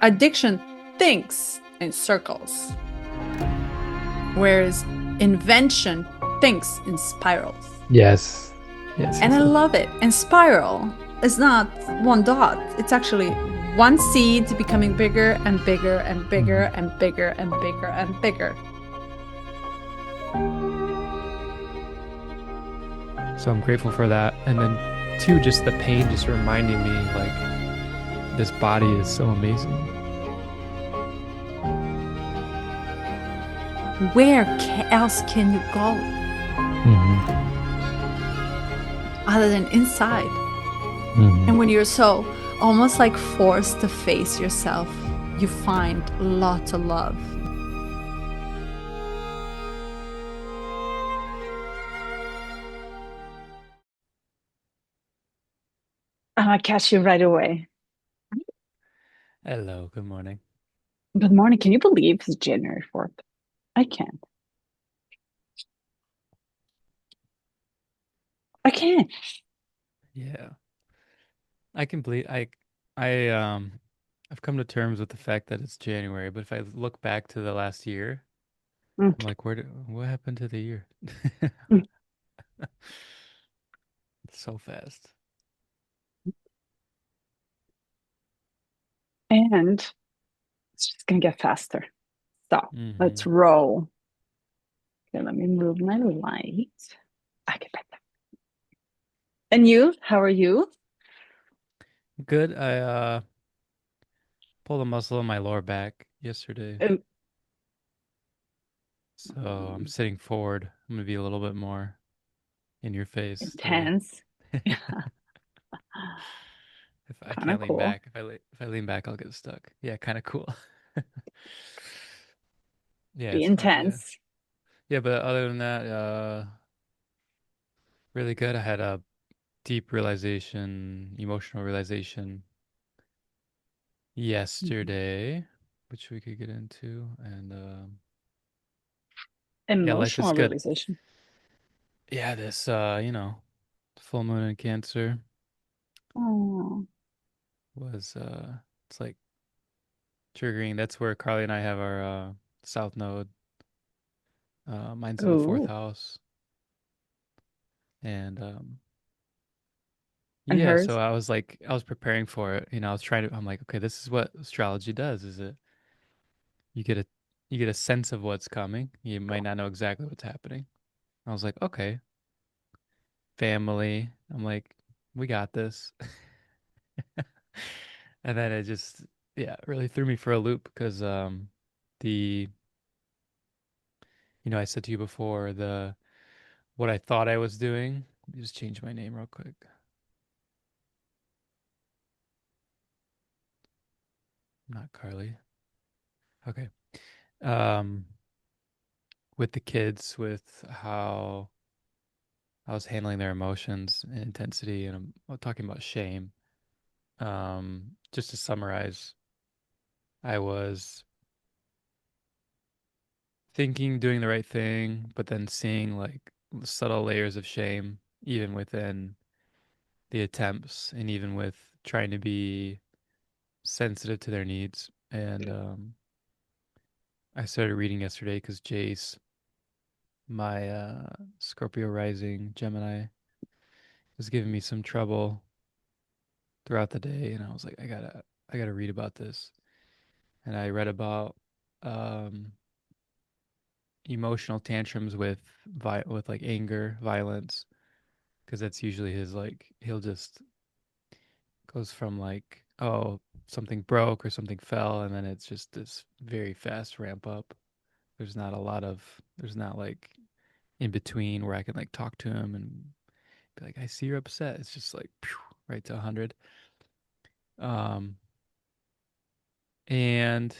Addiction thinks in circles, whereas invention thinks in spirals. Yes. Yes, And yes, I yes. love it. And spiral is not one dot, it's actually one seed becoming bigger and bigger and bigger Mhm. and bigger and bigger and bigger. So I'm grateful for that. And then two, just the pain just reminding me like this body is so amazing. Where else can you go Hmm. other than inside? And Hmm. when you're so almost like forced to face yourself, you find lots of love. I'll catch you right away. Hello, good morning. Good morning. Can you believe it's January 4th? I can't. I can't. Yeah. I can believe I I've come to terms with the fact that it's January, but if I look back to the last year, Mm, I'm like, what happened to the year? mm. So fast. And it's just going to get faster. So let's Hmm. roll. Okay, let me move my light. Okay, better. And you? How are you? Good. I pulled a muscle in my lower back yesterday. Um, So I'm sitting forward. I'm gonna be a little bit more in your face today. intense. If I Kind of can't lean cool. back, if I lean back, I'll get stuck. Yeah, kind of cool. Yeah, Be it's fun. Yeah, intense. yeah. But other than that, really good. I had a deep realization, emotional realization yesterday, which we could get into, and yeah, life is Emotional good. realization. Yeah, this full moon in Cancer Oh, was it's like triggering. That's where Carly and I have our South Node. Mine's in the fourth ooh. house, and And yeah. So hers? I was preparing for it. I was trying to. I'm like, okay, this is what astrology does. Is it you get a you get a sense of what's coming. You might not know exactly what's happening. I was like, okay, family. I'm like, we got this. And then it just, yeah, really threw me for a loop because the I said to you before what I thought I was doing. Let me just change my name real quick. Not Carly. Okay. Um, with the kids, with how I was handling their emotions and intensity, and I'm talking about shame. Just to summarize, I was thinking doing the right thing, but then seeing like subtle layers of shame, even within the attempts, and even with trying to be sensitive to their needs. And I started reading yesterday because Jace, my Scorpio rising Gemini, was giving me some trouble throughout the day, and I was like, I gotta read about this. And I read about um, emotional tantrums with with like anger, violence, because that's usually his like he'll just goes from like, oh, something broke or something fell, and then it's just this very fast ramp up. There's not like in between where I can like talk to him and be like, I see you're upset. It's just like phew, right to 100. Um, and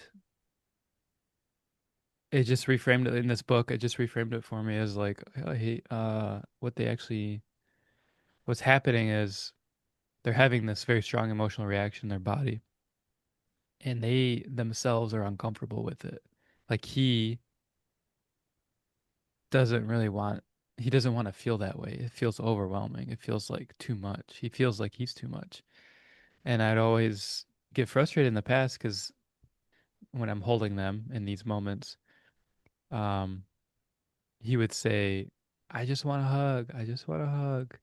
it just reframed it in this book. It just reframed it for me as like, hey, what's happening is they're having this very strong emotional reaction in their body, and they themselves are uncomfortable with it. Like doesn't really want, he doesn't want to feel that way. It feels overwhelming. It feels like too much. He feels like he's too much. And I'd always get frustrated in the past because when I'm holding them in these moments, um, he would say, "I just want a hug. I just want a hug."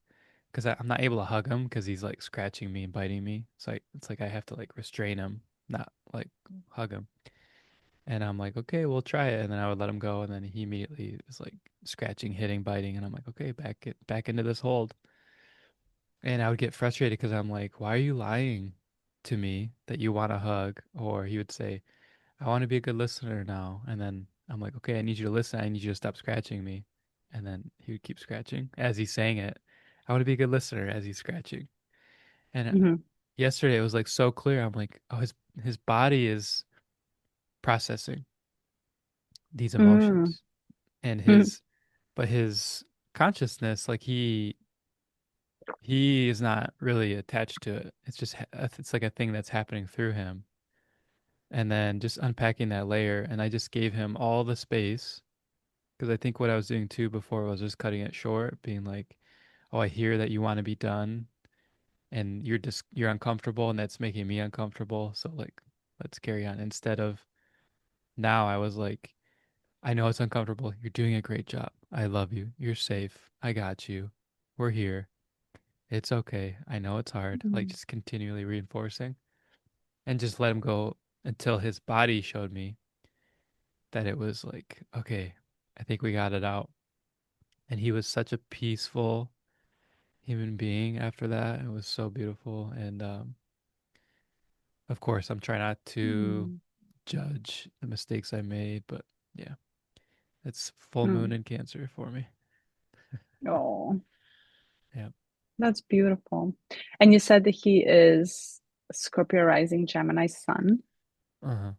Because I'm not able to hug him because he's like scratching me and biting me. It's like I have to like restrain him, not like hug him. And I'm like, okay, we'll try it. And then I would let him go, and then he immediately is like scratching, hitting, biting, and I'm like, okay, back into this hold. And I would get frustrated because I'm like, why are you lying to me that you want a hug? Or he would say, I want to be a good listener now. And then I'm like, okay, I need you to listen. I need you to stop scratching me. And then he would keep scratching as he's saying it. I want to be a good listener as he's scratching. And Mhm. yesterday it was like so clear. I'm like, oh, his body is processing these Mm. emotions, and Mm. his consciousness, like he is not really attached to it. It's just it's like a thing that's happening through him. And then just unpacking that layer, and I just gave him all the space because I think what I was doing too before was just cutting it short, being like, "Oh, I hear that you want to be done, and you're uncomfortable, and that's making me uncomfortable. So like, let's carry on." Instead of now, I was like, "I know it's uncomfortable. You're doing a great job. I love you. You're safe. I got you. We're here. It's okay. I know it's hard." Like Mm. just continually reinforcing and just let him go until his body showed me that it was like, okay, I think we got it out. And he was such a peaceful human being after that. It was so beautiful. And of course, I'm trying not to Mm. judge the mistakes I made, but yeah, it's full moon Mm. in Cancer for me. Oh, Yeah. that's beautiful. And you said that he is Scorpio rising Gemini sun. Uh-huh.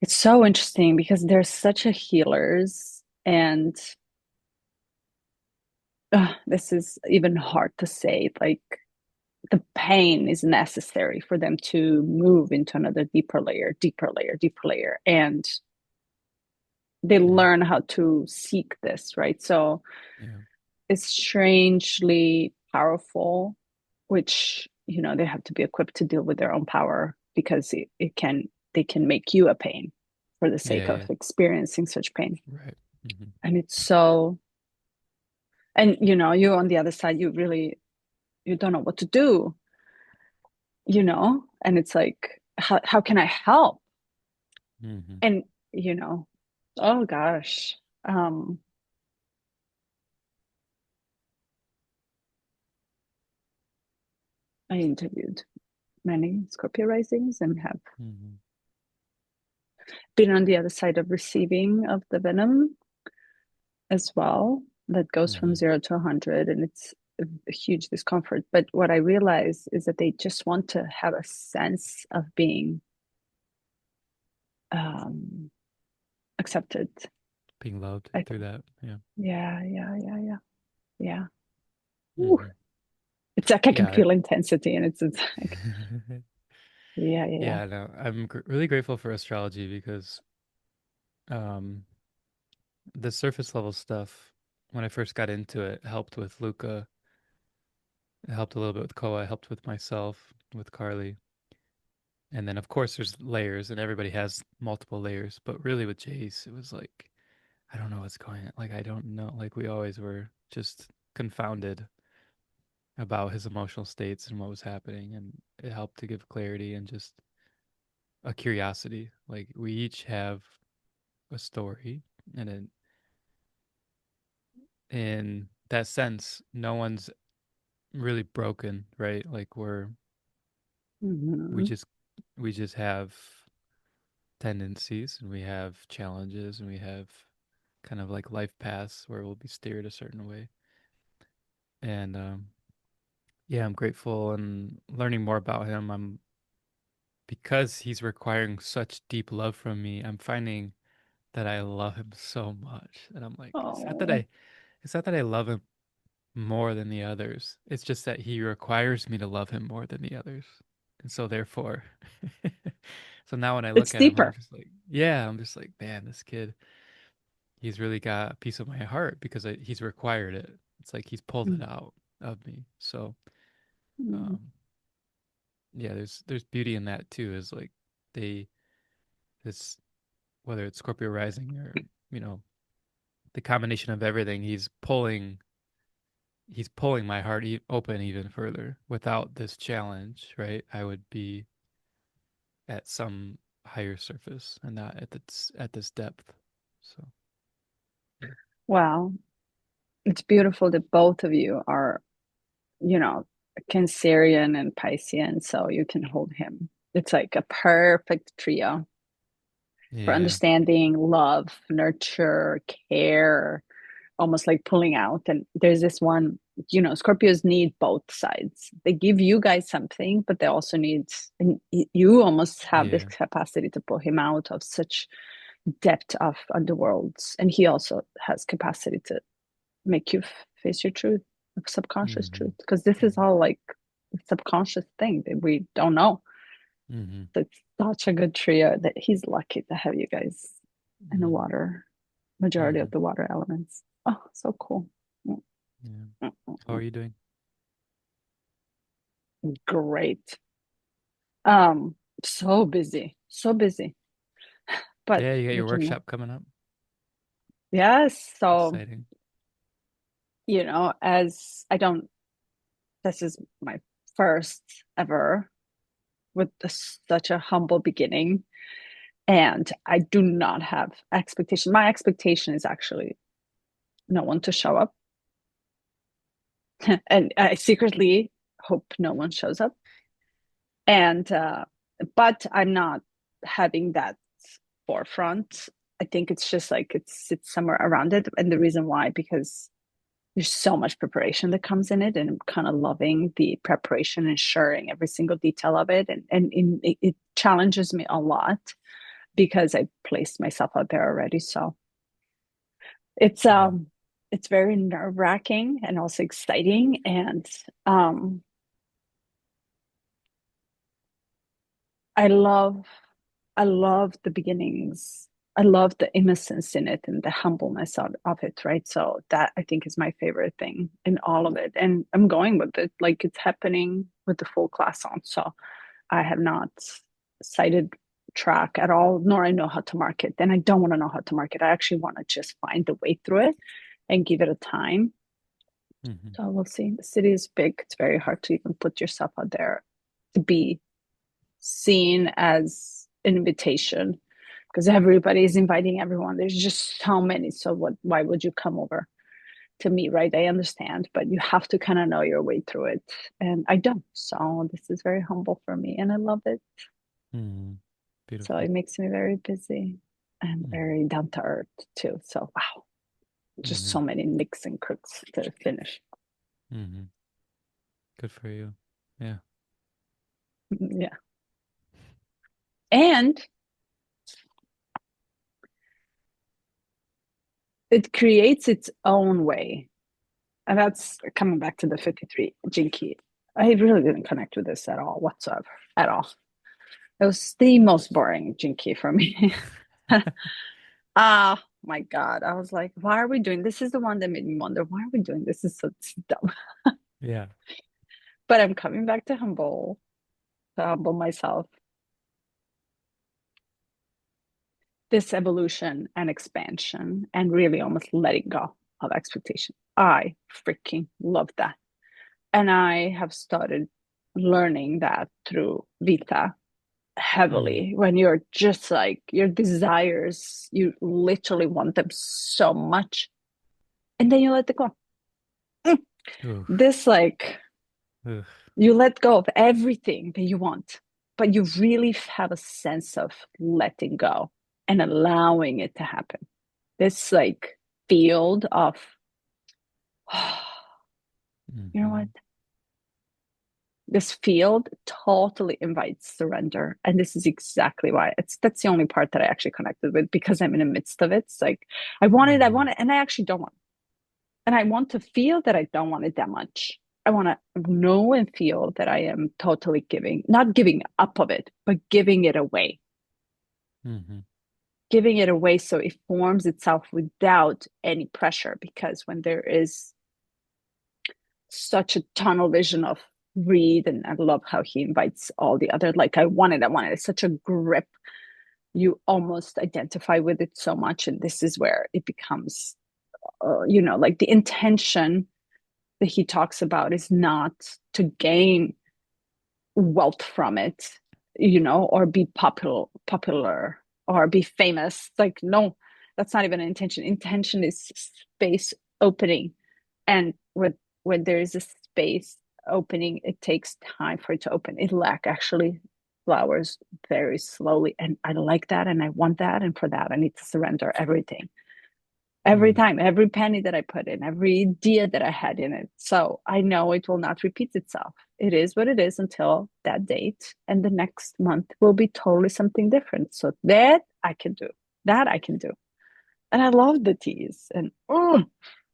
It's so interesting because they're such a healers, and this is even hard to say. Like the pain is necessary for them to move into another deeper layer, deeper layer, deeper layer, and they Yeah. learn how to seek this, right? So Yeah. it's strangely powerful, which they have to be equipped to deal with their own power because it can they can make you a pain for the Yeah. sake of Yeah. experiencing such pain. Right. Hmm. And it's so, and you on the other side, you don't know what to do, and it's like, how can I help? Hmm. And you know oh gosh, um I interviewed many Scorpio risings and have Hmm. been on the other side of receiving of the venom as well, that goes from Hmm. 0 to 100, and it's a huge discomfort. But what I realize is that they just want to have a sense of being um accepted. Being loved I through think. that. Yeah. Yeah, yeah, yeah, yeah, yeah. Ooh. Hmm. It's like I can Yeah. feel intensity, and it's like, yeah, yeah, yeah. Yeah. No, I'm really grateful for astrology because um, the surface level stuff, when I first got into it, helped with Luca. It helped a little bit with Koa. It helped with myself, with Carly. And then, of course, there's layers, and everybody has multiple layers. But really, with Jace, it was like, I don't know what's going on. Like, I don't know. Like, we always were just confounded about his emotional states and what was happening. And it helped to give clarity and just a curiosity. Like, we each have a story. And in that sense, no one's really broken, right? Like, we Hmm. just, we just have tendencies and we have challenges and we have kind of like life paths where we'll be steered a certain way. And yeah, I'm grateful and learning more about him. I'm because he's requiring such deep love from me. I'm finding that I love him so much, and I'm like, Oh, it's not that I love him more than the others. It's just that he requires me to love him more than the others, and so therefore, so now when I it's look at him, I'm deeper. just like, yeah, I'm just like, man, this kid. He's really got a piece of my heart because he's required it. It's like he's pulled it out of me. So, Mm-hmm. um, yeah, there's beauty in that too. Is like They this whether it's Scorpio rising or you know the combination of everything, he's pulling my heart open even further. Without this challenge, right, I would be at some higher surface and not at this depth. So yeah, Wow. It's beautiful that both of you are, you know, Cancerian and Piscean, so you can hold him. It's like a perfect trio for yeah, understanding, love, nurture, care, almost like pulling out. And there's this one, Scorpios need both sides. They give you guys something, but they also need, and you almost have this yeah. capacity to pull him out of such depth of underworlds. And he also has capacity to make you face your truth, subconscious Mm-hmm. truth, because this is Mm-hmm. all like a subconscious thing that we don't know. Mm-hmm. So it's such a good trio that he's lucky to have you guys in the Mm-hmm. water, majority Mm-hmm. of the water elements. Oh, so cool. Yeah. How are Mm-mm-mm. you doing? Great. So busy, so busy. But Yeah, you got we your can, workshop coming up. yes. So, Exciting. as I don't, this is my first ever with such a humble beginning. And I do not have expectation. My expectation is actually no one to show up. And I secretly hope no one shows up. And, but I'm not having that forefront. I think it's just like it's somewhere around it. And the reason why, because there's so much preparation that comes in it, and I'm kind of loving the preparation and sharing every single detail of it. And it challenges me a lot because I placed myself out there already. So it's Yeah. um it's very nerve-wracking and also exciting. And um I love I love the beginnings. I love the innocence in it and the humbleness of it, right? So that I think is my favorite thing in all of it. And I'm going with it. Like it's happening with the full class on. So I have not cited track at all, nor I know how to market. And I don't want to know how to market. I actually want to just find the way through it and give it a time. Mm-hmm. So we'll see. The city is big. It's very hard to even put yourself out there to be seen as an invitation because everybody is inviting everyone. There's just so many. So why would you come over to me, right? I understand, but you have to kind of know your way through it. And I don't. So this is very humble for me and I love it. Mm-hmm. So Beautiful. it makes me very busy and Mm-hmm. very down to earth too. So wow, just Mm-hmm. so many nicks and crooks to finish. Mm-hmm. Good for you. Yeah. Yeah. And it creates its own way. And that's coming back to the 53 Jinky. I really didn't connect with this at all, whatsoever, at all. It was the most boring Jinky for me. Ah, my God. I was like, why are we doing this? Is the one that made me wonder, why are we doing this? This is so dumb. Yeah. But I'm coming back to humble myself. This evolution and expansion and really almost letting go of expectation. I freaking love that. And I have started learning that through Vita Mm-hmm. heavily when you're just like your desires, you literally want them so much, and then you let it go. Mm. Oof. This, like, Oof. you let go of everything that you want, but you really have a sense of letting go and allowing it to happen. This, like, field of, you know what? Mm-hmm. This field totally invites surrender. And this is exactly why that's the only part that I actually connected with because I'm in the midst of it. It's like I Mm-hmm. want it, and I actually don't want it. And I want to feel that I don't want it that much. I want to know and feel that I am totally giving, not giving up of it, but giving it away. Mm-hmm. Giving it away so it forms itself without any pressure. Because when there is such a tunnel vision of read, and I love how he invites all the other, like, I wanted, it's such a grip. You almost identify with it so much. And this is where it becomes, like the intention that he talks about is not to gain wealth from it, or be popular or be famous. Like, no, that's not even an intention. Intention is space opening. And when there is a space opening, it takes time for it to open. It actually flowers very slowly. And I like that. And I want that. And for that, I need to surrender everything. Every Mm. time, every penny that I put in, every idea that I had in it. So I know it will not repeat itself. It is what it is until that date. And the next month will be totally something different. So that I can do. That I can do. And I love the tease. And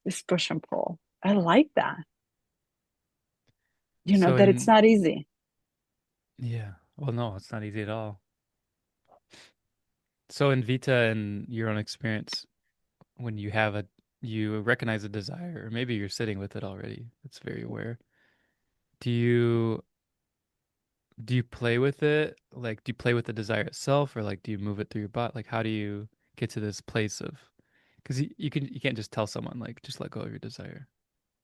this push and pull. I like that. So That it's in not easy. Yeah, well, no, it's not easy at all. So in Vita and your own experience, when you recognize a desire, or maybe you're sitting with it already, it's very aware. Do you do you play with it? Like, do you play with the desire itself, or like, do you move it through your body? Like, how do you get to this place of? Because you can't just tell someone like just let go of your desire.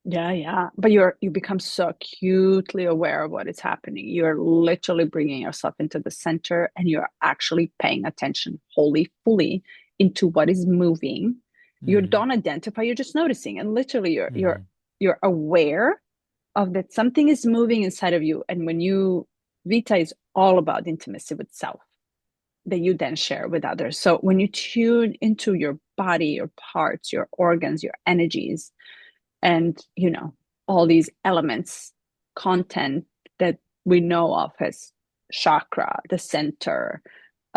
Yeah, yeah. But you become so acutely aware of what is happening. You're literally bringing yourself into the center, and you're actually paying attention wholly, fully into what is moving. You Mm-hmm. don't identify, you're just noticing. And literally Mm-hmm. you're aware of that something is moving inside of you. And when you Vita is all about intimacy with self that you then share with others. So when you tune into your body, your parts, your organs, your energies, and all these elements, content that we know of as chakra, the center,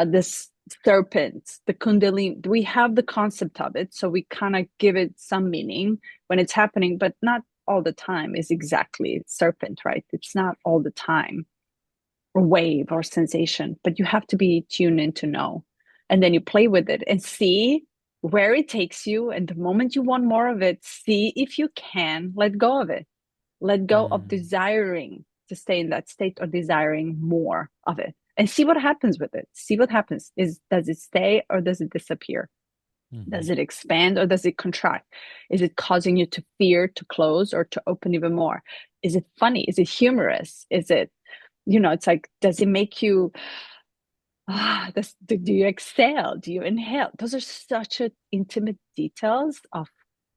this serpent, the kundalini, we have the concept of it, so we kind of give it some meaning when it's happening, but not all the time is exactly serpent, right? It's not all the time or wave or sensation, but you have to be tuned in to know. And then you play with it and see where it takes you. And the moment you want more of it, see if you can let go of it. Let go of Mm-hmm. desiring to stay in that state or desiring more of it. And see what happens with it. See what happens. Does it stay or does it disappear? Mm-hmm. Does it expand or does it contract? Is it causing you to fear to close or to open even more? Is it funny? Is it humorous? Is it, it's like, does it make you, do you exhale? Do you inhale? Those are such intimate details of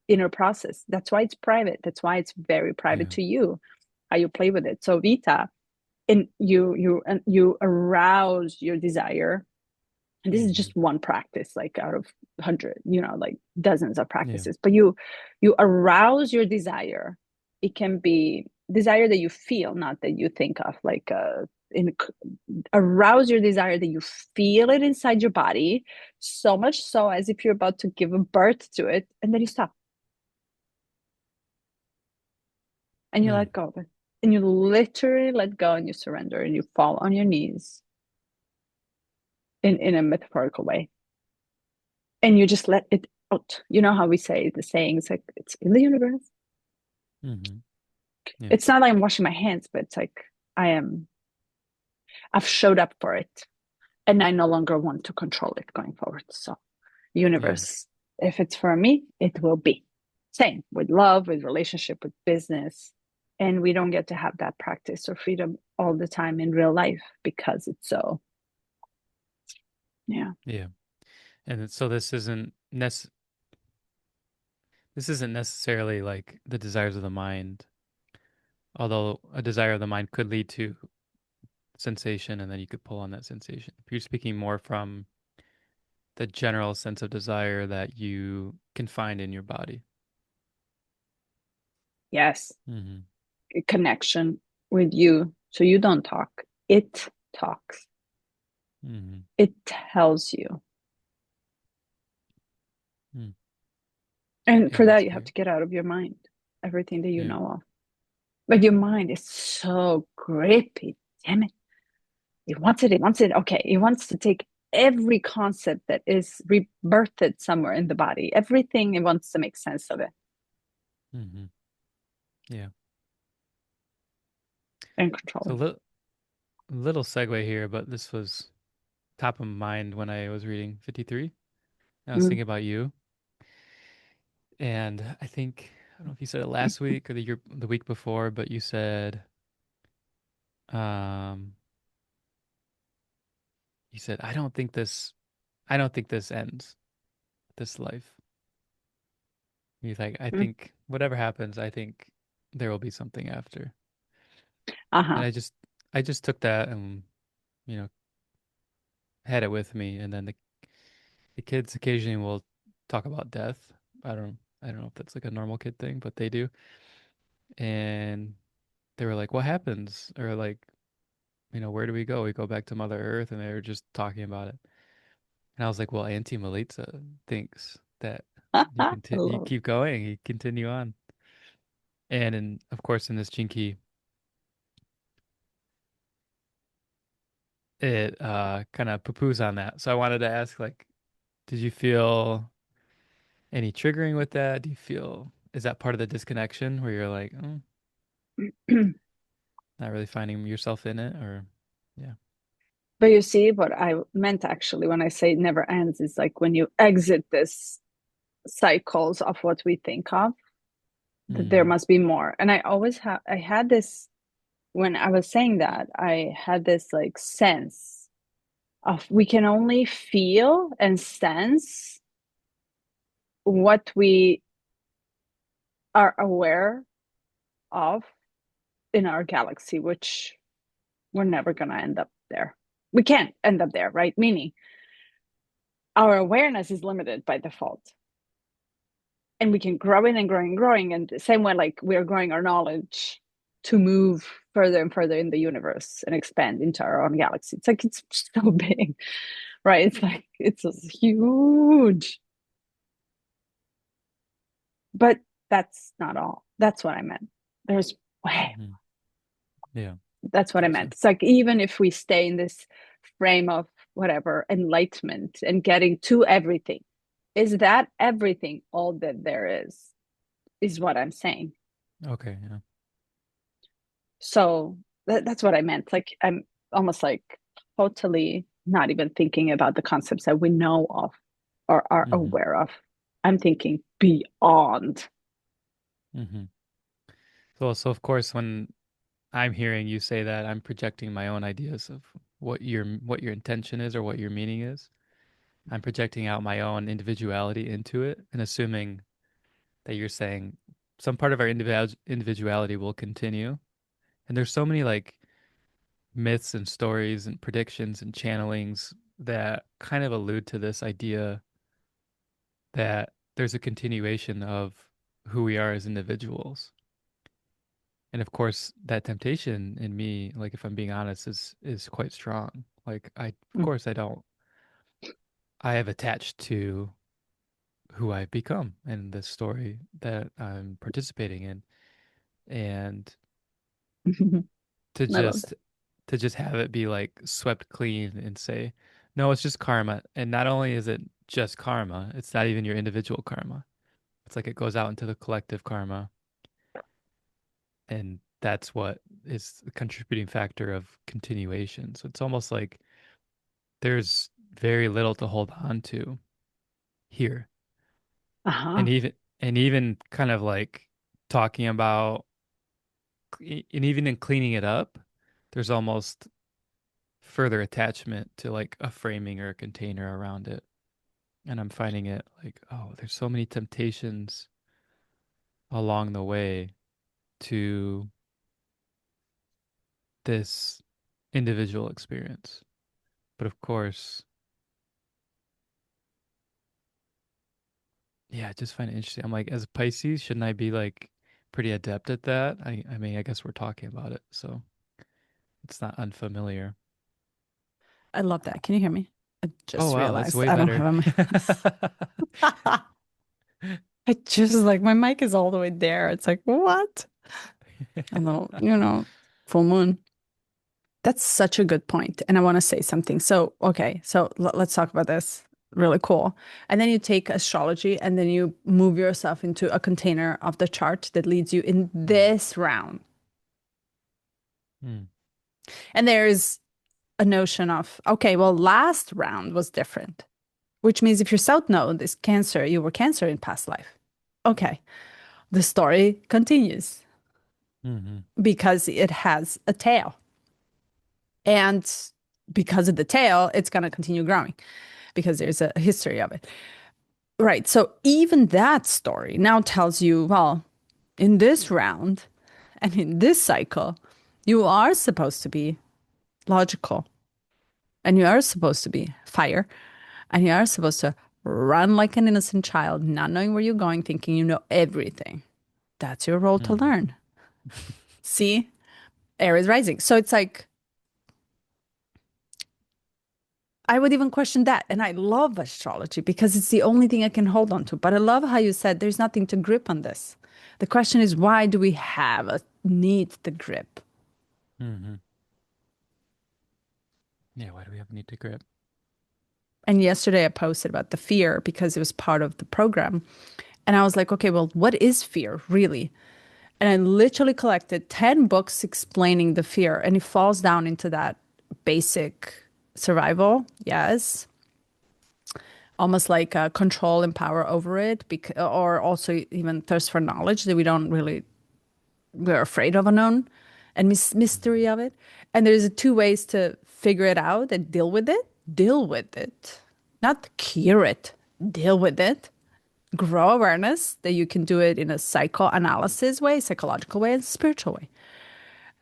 inner process. That's why it's private. That's why it's very private Yeah. to you, how you play with it. So Vita, and you arouse your desire. And this is Mm-hmm. just one practice, like out of 100, like dozens of Yeah. practices. But you arouse your desire. It can be desire that you feel, not that you think of, like in arouse your desire that you feel it inside your body, so much so as if you're about to give a birth to it, and then you stop and you Mm. let go of it. And you literally let go and you surrender and you fall on your knees in a metaphorical way. And you just let it out. You know how we say the sayings like it's in the universe. Mm-hmm. Yeah. It's not like I'm washing my hands, but it's like I've showed up for it and I no longer want to control it going forward. So Yeah. universe, if it's for me, it will be. Same with love, with relationship, with business. And we don't get to have that practice or freedom all the time in real life because it's so, yeah. Yeah. So this isn't necessarily like the desires of the mind, although a desire of the mind could lead to sensation and then you could pull on that sensation. If you're speaking more from the general sense of desire that you can find in your body. Yes. Mm-hmm. Connection with you. So you don't talk, it talks, Mm-hmm. it tells you. Mm. And Yeah, for that's that, you have great. to get out of your mind everything that you Yeah. know of. But your mind is so grippy. Damn it. It wants it. It wants it. Okay. It wants to take every concept that is rebirthed somewhere in the body, everything. It wants to make sense of it. Mm-hmm. Yeah. and So control. little segue here, but this was top of mind when I was reading 53. I was Mm. thinking about you, and I don't know if you said it last week or the week before, but um, you said, I don't think this ends, this life. You think, I Mm. think whatever happens, I think there will be something after. And Uh-huh. I just took that and, you know, had it with me. And then the kids occasionally will talk about death. I don't know if that's like a normal kid thing, but they do. And they were like, what happens? Or like, where do we go? We go back to Mother Earth, and they were just talking about it. And I was like, well, Auntie Melitza thinks that I you love it. keep going, you continue on. And of course, in this Jinky, it kind of poo-poos on that. So I wanted to ask, like, did you feel any triggering with that? Do you feel, is that part of the disconnection where you're like, oh, not really finding yourself in it? Or, yeah. But you see, what I meant actually when I say it never ends is like when you exit this cycles of what we think of, that there Mm-hmm. must be more. And I had this, when I was saying that, I had this like sense of we can only feel and sense what we are aware of in our galaxy, which we're never going to end up there. We can't end up there, right? Meaning our awareness is limited by default. And we can grow in and growing and growing. And the same way, like we're growing our knowledge to move further and further in the universe and expand into our own galaxy. It's like it's so big, right? It's like it's huge. But that's not all. That's what I meant. There's way, Mm-hmm. Yeah. that's what I meant. Gotcha. It's like even if we stay in this frame of whatever enlightenment and getting to everything, is that everything all that there is what I'm saying. Okay. Yeah. So that's what I meant. Like I'm almost like totally not even thinking about the concepts that we know of or are Mm-hmm. aware of. I'm thinking beyond. Mm-hmm. So of course, when I'm hearing you say that, I'm projecting my own ideas of what your intention is or what your meaning is. I'm projecting out my own individuality into it and assuming that you're saying some part of our individuality will continue. And there's so many like myths and stories and predictions and channelings that kind of allude to this idea that there's a continuation of who we are as individuals. And of course, that temptation in me, like if I'm being honest, is quite strong. Like of Mm. course I have attached to who I've become and the story that I'm participating in. And to I love just to just have it be like swept clean and say, no, it's just karma. And not only is it just karma, it's not even your individual karma. It's like it goes out into the collective karma. And that's what is the contributing factor of continuation. So it's almost like there's very little to hold on to here. Uh-huh. And even kind of like talking about and even in cleaning it up, there's almost further attachment to like a framing or a container around it. And I'm finding it like, oh, there's so many temptations along the way to this individual experience. But of course, yeah, I just find it interesting. I'm like, as a Pisces, shouldn't I be like pretty adept at that? I mean, I guess we're talking about it, so it's not unfamiliar. I love that. Can you hear me? I Oh just wow, that's realized way I don't better. have a mic. I just like my mic is all the way there. It's like, what? A little, full moon. That's such a good point. And I want to say something. So, okay, so let's talk about this. Really cool. And then you take astrology and then you move yourself into a container of the chart that leads you in Mm. this round. Mm. And there's a notion of, okay, well, last round was different, which means if your south node is Cancer, you were Cancer in past life. Okay, the story continues Mm-hmm. because it has a tail. And because of the tail, it's going to continue growing because there's a history of it. Right. So even that story now tells you, well, in this round and in this cycle, you are supposed to be logical and you are supposed to be fire and you are supposed to run like an innocent child, not knowing where you're going, thinking you know everything. That's your role to Mm-hmm. learn. See, air is rising. So it's like, I would even question that. And I love astrology because it's the only thing I can hold on to. But I love how you said there's nothing to grip on this. The question is, why do we have a need to grip? Mm-hmm. Yeah, why do we have need to grip? And yesterday I posted about the fear because it was part of the program. And I was like, okay, well, what is fear really? And I literally collected 10 books explaining the fear. And it falls down into that basic survival. Yes. Almost like control and power over it, or also even thirst for knowledge that we don't really, we're afraid of unknown and mystery of it. And there's two ways to figure it out and deal with it, not cure it, deal with it, grow awareness that you can do it in a psychoanalysis way, psychological way, and spiritual way.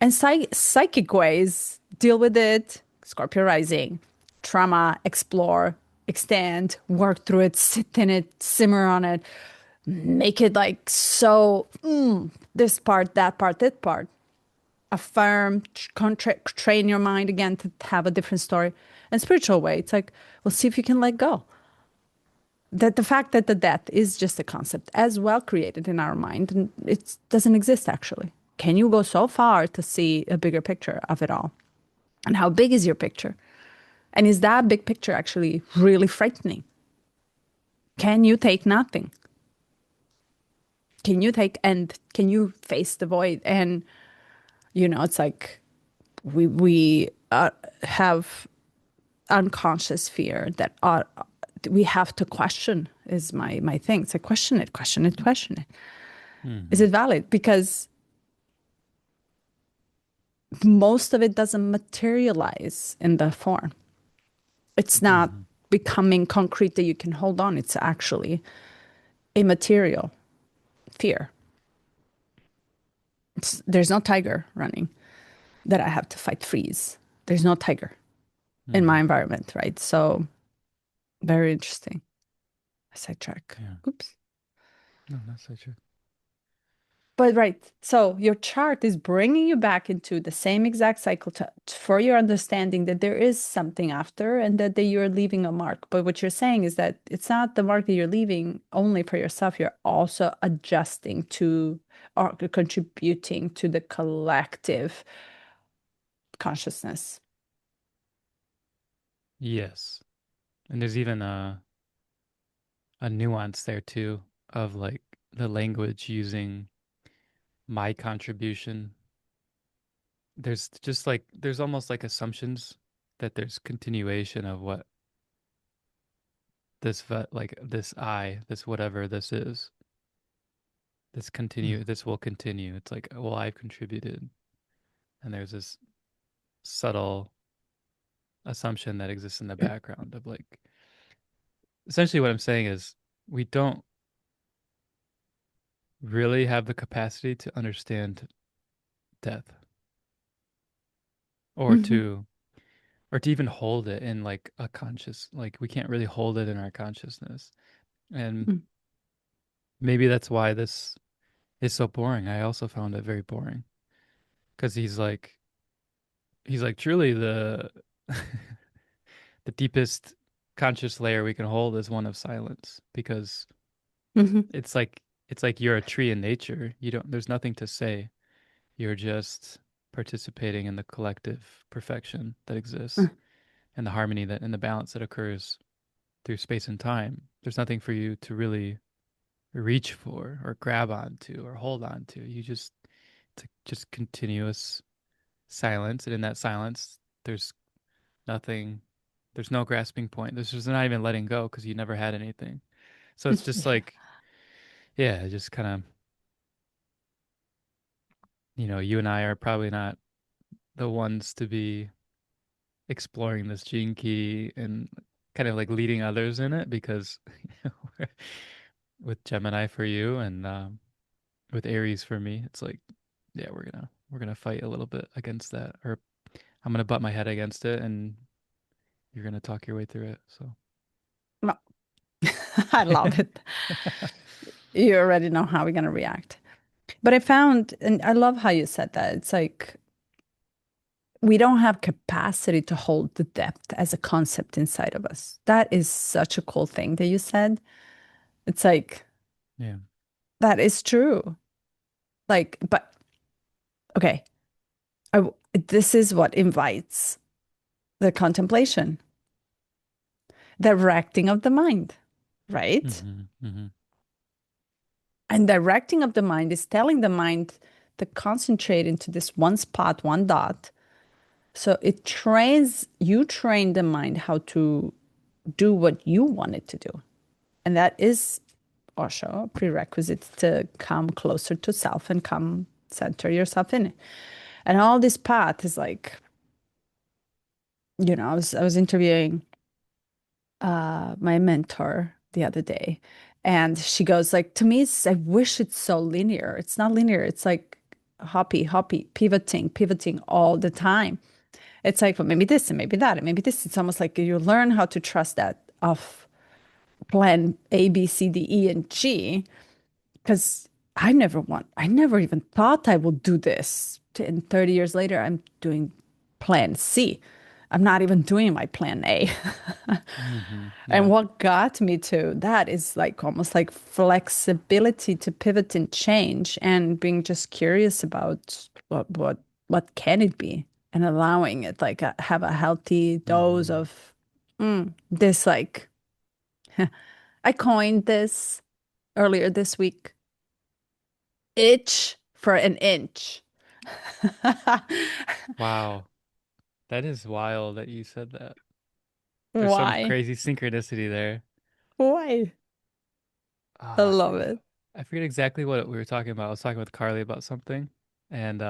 And psychic ways deal with it, Scorpio rising, trauma, explore, extend, work through it, sit in it, simmer on it, make it like so, this part, that part, that part. Affirm, train your mind again to have a different story. And spiritual way, it's like, well, see if you can let go. That the fact that the death is just a concept as well created in our mind, and it doesn't exist actually. Can you go so far to see a bigger picture of it all? And how big is your picture? And is that big picture actually really frightening? Can you take nothing? Can you take and can you face the void? And it's like we have unconscious fear that we have to question. Is my thing? It's like question it, question it, question it. Is Mm-hmm. it valid? Because most of it doesn't materialize in the form. It's not Mm-hmm. becoming concrete that you can hold on. It's actually immaterial fear. There's no tiger running that I have to fight freeze. There's no tiger in Mm-hmm. my environment, right? So very interesting. Sidetrack. Yeah. Oops. No, that's so true. But right, so your chart is bringing you back into the same exact cycle for your understanding that there is something after and that you're leaving a mark. But what you're saying is that it's not the mark that you're leaving only for yourself. You're also adjusting to or contributing to the collective consciousness. Yes. And there's even a nuance there too of like the language using my contribution. There's just like there's almost like assumptions that there's continuation of what like this I, this whatever this is. This will continue. It's like, well, I've contributed. And there's this subtle assumption that exists in the background of like essentially what I'm saying is we don't really have the capacity to understand death or Mhm, to or to even hold it in like a conscious like we can't really hold it in our consciousness. And mm, maybe that's why this is so boring. I also found it very boring because he's like truly the the deepest conscious layer we can hold is one of silence because mhm, it's like you're a tree in nature. You don't there's nothing to say. You're just participating in the collective perfection that exists mm, and the harmony that and the balance that occurs through space and time. There's nothing for you to really reach for or grab onto or hold on to. You just it's just continuous silence, and in that silence, there's nothing, there's no grasping point. There's just not even letting go because you never had anything. So it's just Yeah. like, yeah, just kind of, you and I are probably not the ones to be exploring this gene key and kind of like leading others in it because with Gemini for you and with Aries for me, it's like, yeah, we're gonna fight a little bit against that, or I'm gonna butt my head against it, and you're gonna talk your way through it. So, No. I love it. You already know how we're going to react. But I found, and I love how you said that. It's like we don't have capacity to hold the depth as a concept inside of us. That is such a cool thing that you said. It's like, yeah. that is true. Like, but okay, this is what invites the contemplation, the directing of the mind, right? Hmm. And directing of the mind is telling the mind to concentrate into this one spot, one dot. So you train the mind how to do what you want it to do. And that is also a prerequisite to come closer to self and come center yourself in it. And all this path is like, I was interviewing my mentor the other day, and she goes like, to me, I wish it's so linear. It's not linear. It's like hoppy, pivoting all the time. It's like, well, maybe this and maybe that and maybe this. It's almost like you learn how to trust that of plan A, B, C, D, E, and G. Because I never even thought I would do this. And 30 years later, I'm doing plan C. I'm not even doing my plan A. And Yeah. what got me to that is like almost like flexibility to pivot and change and being just curious about what can it be and allowing it like have a healthy dose Hmm. of this like I coined this earlier this week, itch for an inch. Wow, that is wild that you said that. There's some Why? crazy synchronicity there. Why? I Ah, love it. I forget exactly what we were talking about. I was talking with Carly about something, and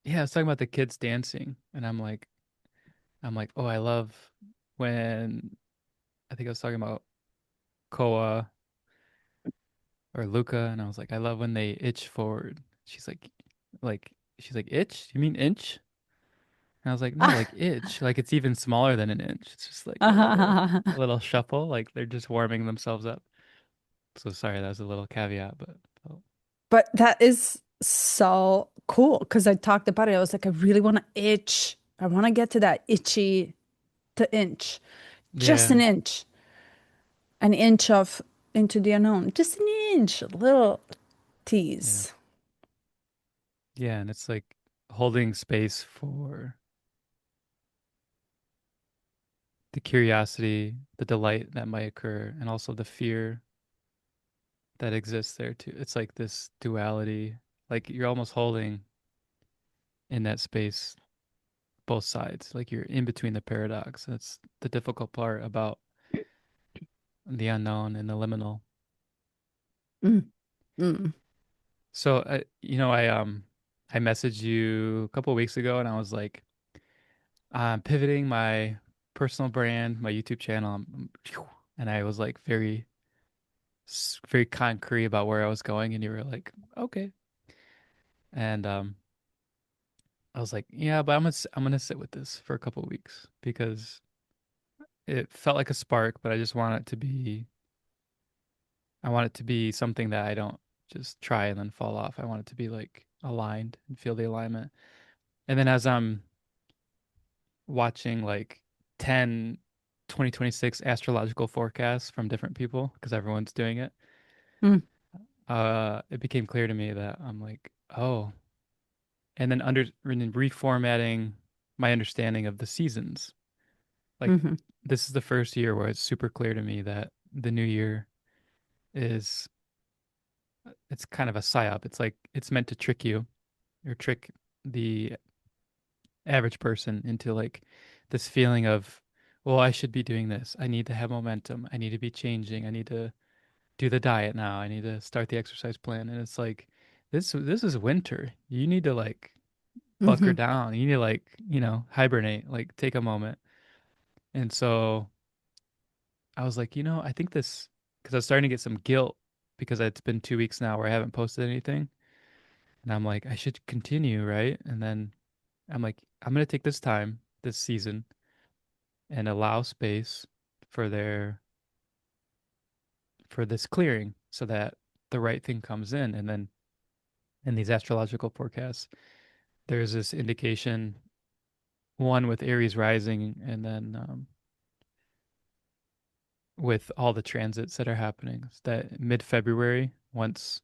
yeah, I was talking about the kids dancing, and I'm like, oh, I love when I think I was talking about Koa or Luca, and I was like, I love when they itch forward. She's like she's like, itch? You mean inch? And I was like, no, like itch, like it's even smaller than an inch. It's just like a little shuffle, like they're just warming themselves up. So sorry, that was a little caveat, but oh, But that is so cool because I talked about it. I was like, I really want to itch. I want to get to that itchy to inch, just yeah, an inch of into the unknown, just an inch, a little yeah, tease. yeah, and it's like holding space for the curiosity, the delight that might occur, and also the fear that exists there too. It's like this duality, like you're almost holding in that space both sides, like you're in between the paradox. That's the difficult part about the unknown and the liminal. Mm, mm, So, I messaged you a couple of weeks ago, and I was like, I'm pivoting my personal brand, my YouTube channel, and I was like very concrete about where I was going, and you were like, okay, and I was like, yeah, but I'm gonna sit with this for a couple of weeks because it felt like a spark, but I want it to be something that I don't just try and then fall off. I want it to be like aligned and feel the alignment. And then as I'm watching like 10 2026 astrological forecasts from different people because everyone's doing it, mm, it became clear to me that I'm like, oh, and then reformatting my understanding of the seasons. Like mhm, this is the first year where it's super clear to me that the new year is it's kind of a psyop. It's like it's meant to trick you or trick the average person into like this feeling of, well, I should be doing this. I need to have momentum. I need to be changing. I need to do the diet now. I need to start the exercise plan. And it's like this is winter. You need to like bunker Hmm. down. You need to like, hibernate, like take a moment. And so I was like, I think this because I was starting to get some guilt because it's been 2 weeks now where I haven't posted anything. And I'm like, I should continue, right? And then I'm like, I'm gonna take this time, this season, and allow space for their for this clearing so that the right thing comes in. And then in these astrological forecasts, there's this indication, one with Aries rising, and then with all the transits that are happening, that mid-February, once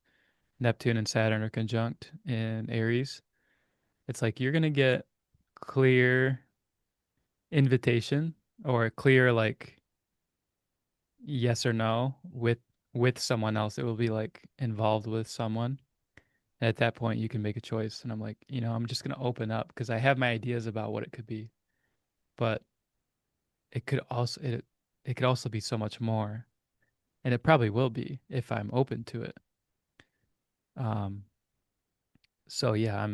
Neptune and Saturn are conjunct in Aries, it's like you're gonna get clear invitation or clear like yes or no with someone else. It will be like involved with someone. And at that point, you can make a choice. And I'm like, I'm just gonna open up because I have my ideas about what it could be, but it could also it could also be so much more, and it probably will be if I'm open to it. Um, so yeah,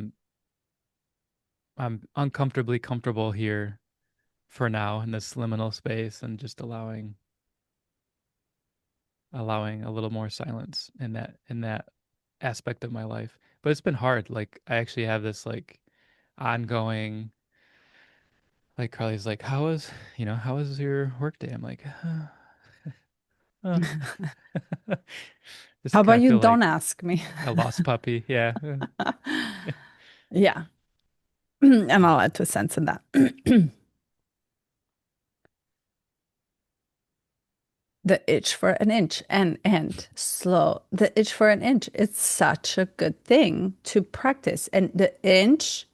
I'm uncomfortably comfortable here for now in this liminal space and just allowing a little more silence in that aspect of my life. But it's been hard. Like I actually have this like ongoing like Carly's like, how was your work day? I'm like, uh. How Just kind about of you feel don't like ask me? a lost puppy. Yeah. Yeah. And I'll add 2 cents in that. The itch for an inch and slow. The itch for an inch. It's such a good thing to practice. And the itch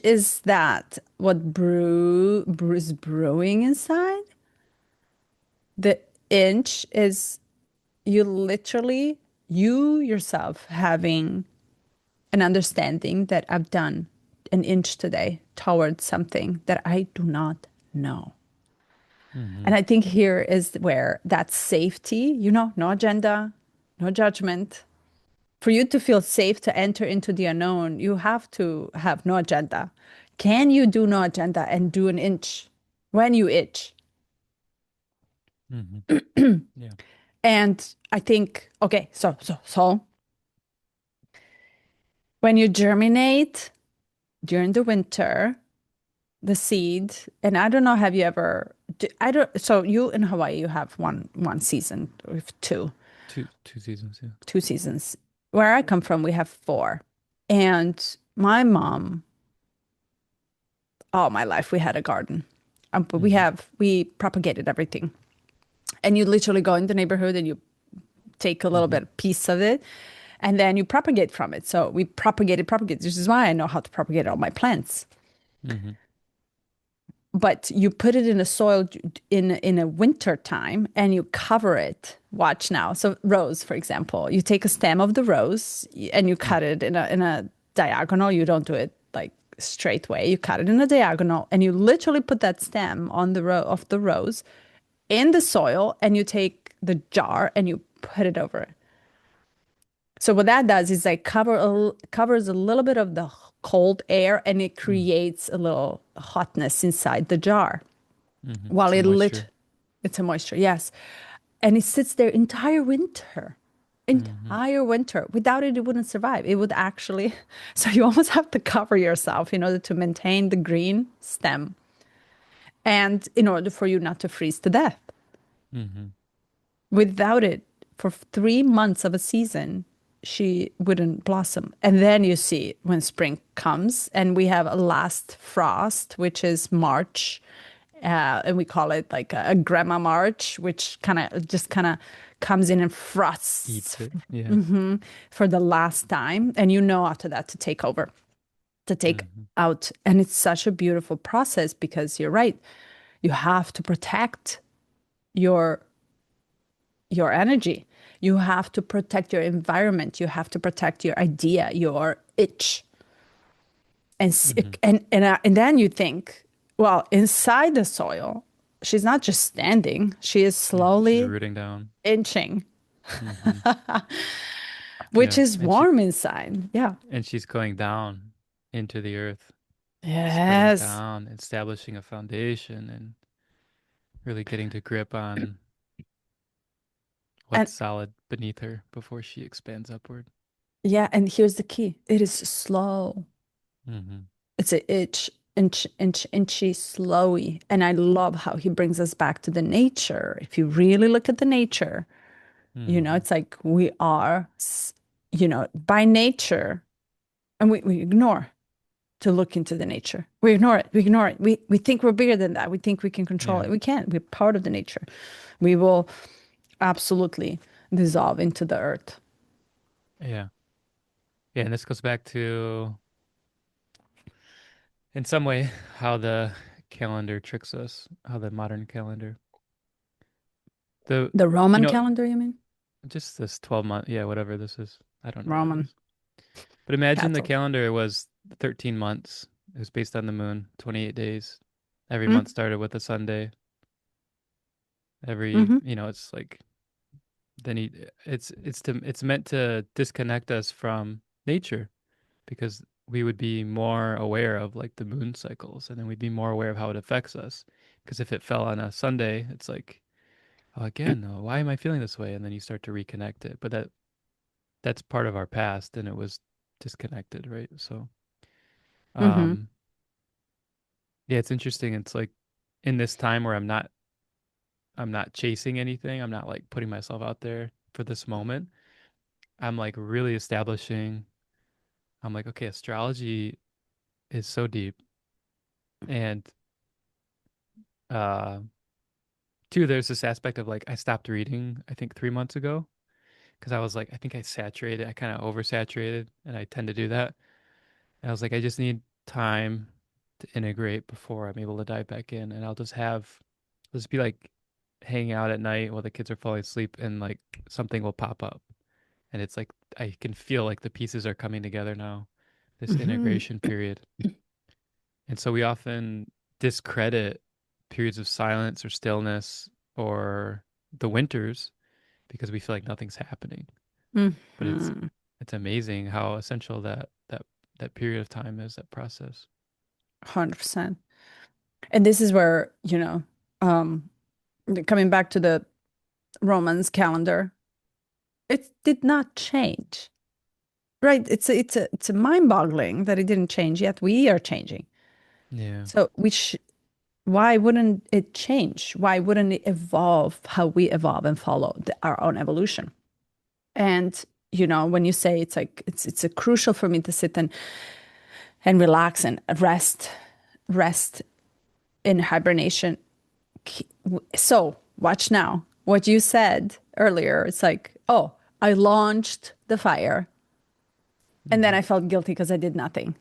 is that what is brewing inside. The inch is you literally, you yourself having an understanding that I've done an inch today towards something that I do not know. Hmm. And I think here is where that safety, no agenda, no judgment. For you to feel safe to enter into the unknown, you have to have no agenda. Can you do no agenda and do an inch when you itch? Hmm. Yeah. And I think, okay, so when you germinate during the winter, the seed, and I don't know, have you ever, I don't, so you in Hawaii, you have one season with Two seasons. Yeah. 2 seasons. Where I come from, we have four. And my mom, all my life, we had a garden. But Hmm. we propagated everything. And you literally go in the neighborhood and you take a little Hmm. bit piece of it and then you propagate from it. So we propagate. This is why I know how to propagate all my plants. Hmm. But you put it in a soil in a winter time and you cover it. Watch now. So rose, for example, you take a stem of the rose and you cut it in a diagonal. You don't do it like straight way. You cut it in a diagonal and you literally put that stem on the row of the rose in the soil and you take the jar and you put it over it. So what that does is like covers a little bit of the cold air and it Hmm. creates a little hotness inside the jar. Hmm. While Some moisture. it's a moisture, yes. And it sits there entire winter. Hmm. Entire winter. Without it, it wouldn't survive. It would actually, so you almost have to cover yourself in order to maintain the green stem and in order for you not to freeze to death. Hmm. Without it, for 3 months of a season, she wouldn't blossom. And then you see when spring comes and we have a last frost, which is March. And we call it like a grandma March, which kind of comes in and frosts Eats it. Yeah. for the last time. And after that to take over, to take Hmm. out. And it's such a beautiful process because you're right. You have to protect your your energy. You have to protect your environment. You have to protect your idea, your itch. And Hmm. and then you think, well, inside the soil, she's not just standing; she is Yeah, she's slowly rooting down. inching, Hmm. which Yeah, is warm inside. Yeah. and she's going down into the earth, spreading Yes. down, establishing a foundation, and really getting to grip on And what's solid beneath her before she expands upward. yeah, and here's the key. It is slow. Hmm. It's a inchy, slowy. And I love how he brings us back to the nature. If you really look at the nature, Hmm. it's like we are, by nature, and we ignore to look into the nature. We ignore it. We ignore it. We think we're bigger than that. We think we can control Yeah, it. We can't. We're part of the nature. We will absolutely dissolve into the earth. yeah, yeah. And this goes back to, in some way, how the calendar tricks us, how the modern calendar, the, The you Roman know, calendar, you mean? just this 12-month, yeah, whatever this is. I don't know what it Roman is. But imagine the Catholic. calendar was 13 months. It was based on the moon, 28 days. Every month Mm-hmm. started with a Sunday. Mm-hmm. It's like then it's meant to disconnect us from nature because we would be more aware of like the moon cycles and then we'd be more aware of how it affects us. Because if it fell on a Sunday, it's like, oh, again, oh, why am I feeling this way? And then you start to reconnect it. But that's part of our past and it was disconnected, right? So, Mm-hmm. um, yeah, it's interesting. It's like in this time where I'm not chasing anything. I'm not like putting myself out there for this moment. I'm like really establishing. I'm like, okay, astrology is so deep, and uh, two, there's this aspect of like I stopped reading. I think 3 months ago because I was like, I think I saturated. I kind of oversaturated, and I tend to do that. And I was like, I just need time to integrate before I'm able to dive back in, and I'll just be like hanging out at night while the kids are falling asleep, and like something will pop up and it's like I can feel like the pieces are coming together now, this Mm-hmm. integration period. And so we often discredit periods of silence or stillness or the winters because we feel like nothing's happening. But Mm-hmm. it's amazing how essential that period of time is, that process. 100%. And this is where, um, coming back to the Romans calendar, it did not change. Right? It's a mind-boggling that it didn't change, yet we are changing. Yeah. So why wouldn't it change? Why wouldn't it evolve how we evolve and follow our own evolution? And when you say it's like it's a crucial for me to sit and relax and rest in hibernation. So watch now. What you said earlier, it's like, oh, I launched the fire and then Hmm. I felt guilty because I did nothing.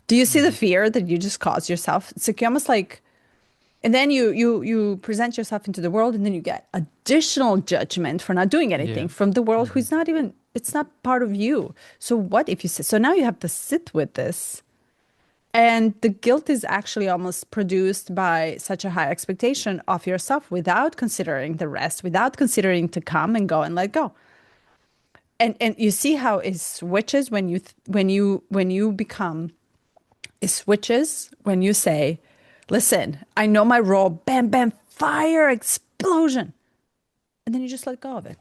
Do you see the Hmm. fear that you just caused yourself? It's like almost like, and then you present yourself into the world, and then you get additional judgment for not doing anything Yeah. from the world Hmm. who's not even, it's not part of you. So what if you sit? So now you have to sit with this. And the guilt is actually almost produced by such a high expectation of yourself without considering the rest, without considering to come and go and let go. And you see how it switches when you become, it switches when you say, listen, I know my role, bam, bam, fire, explosion. And then you just let go of it.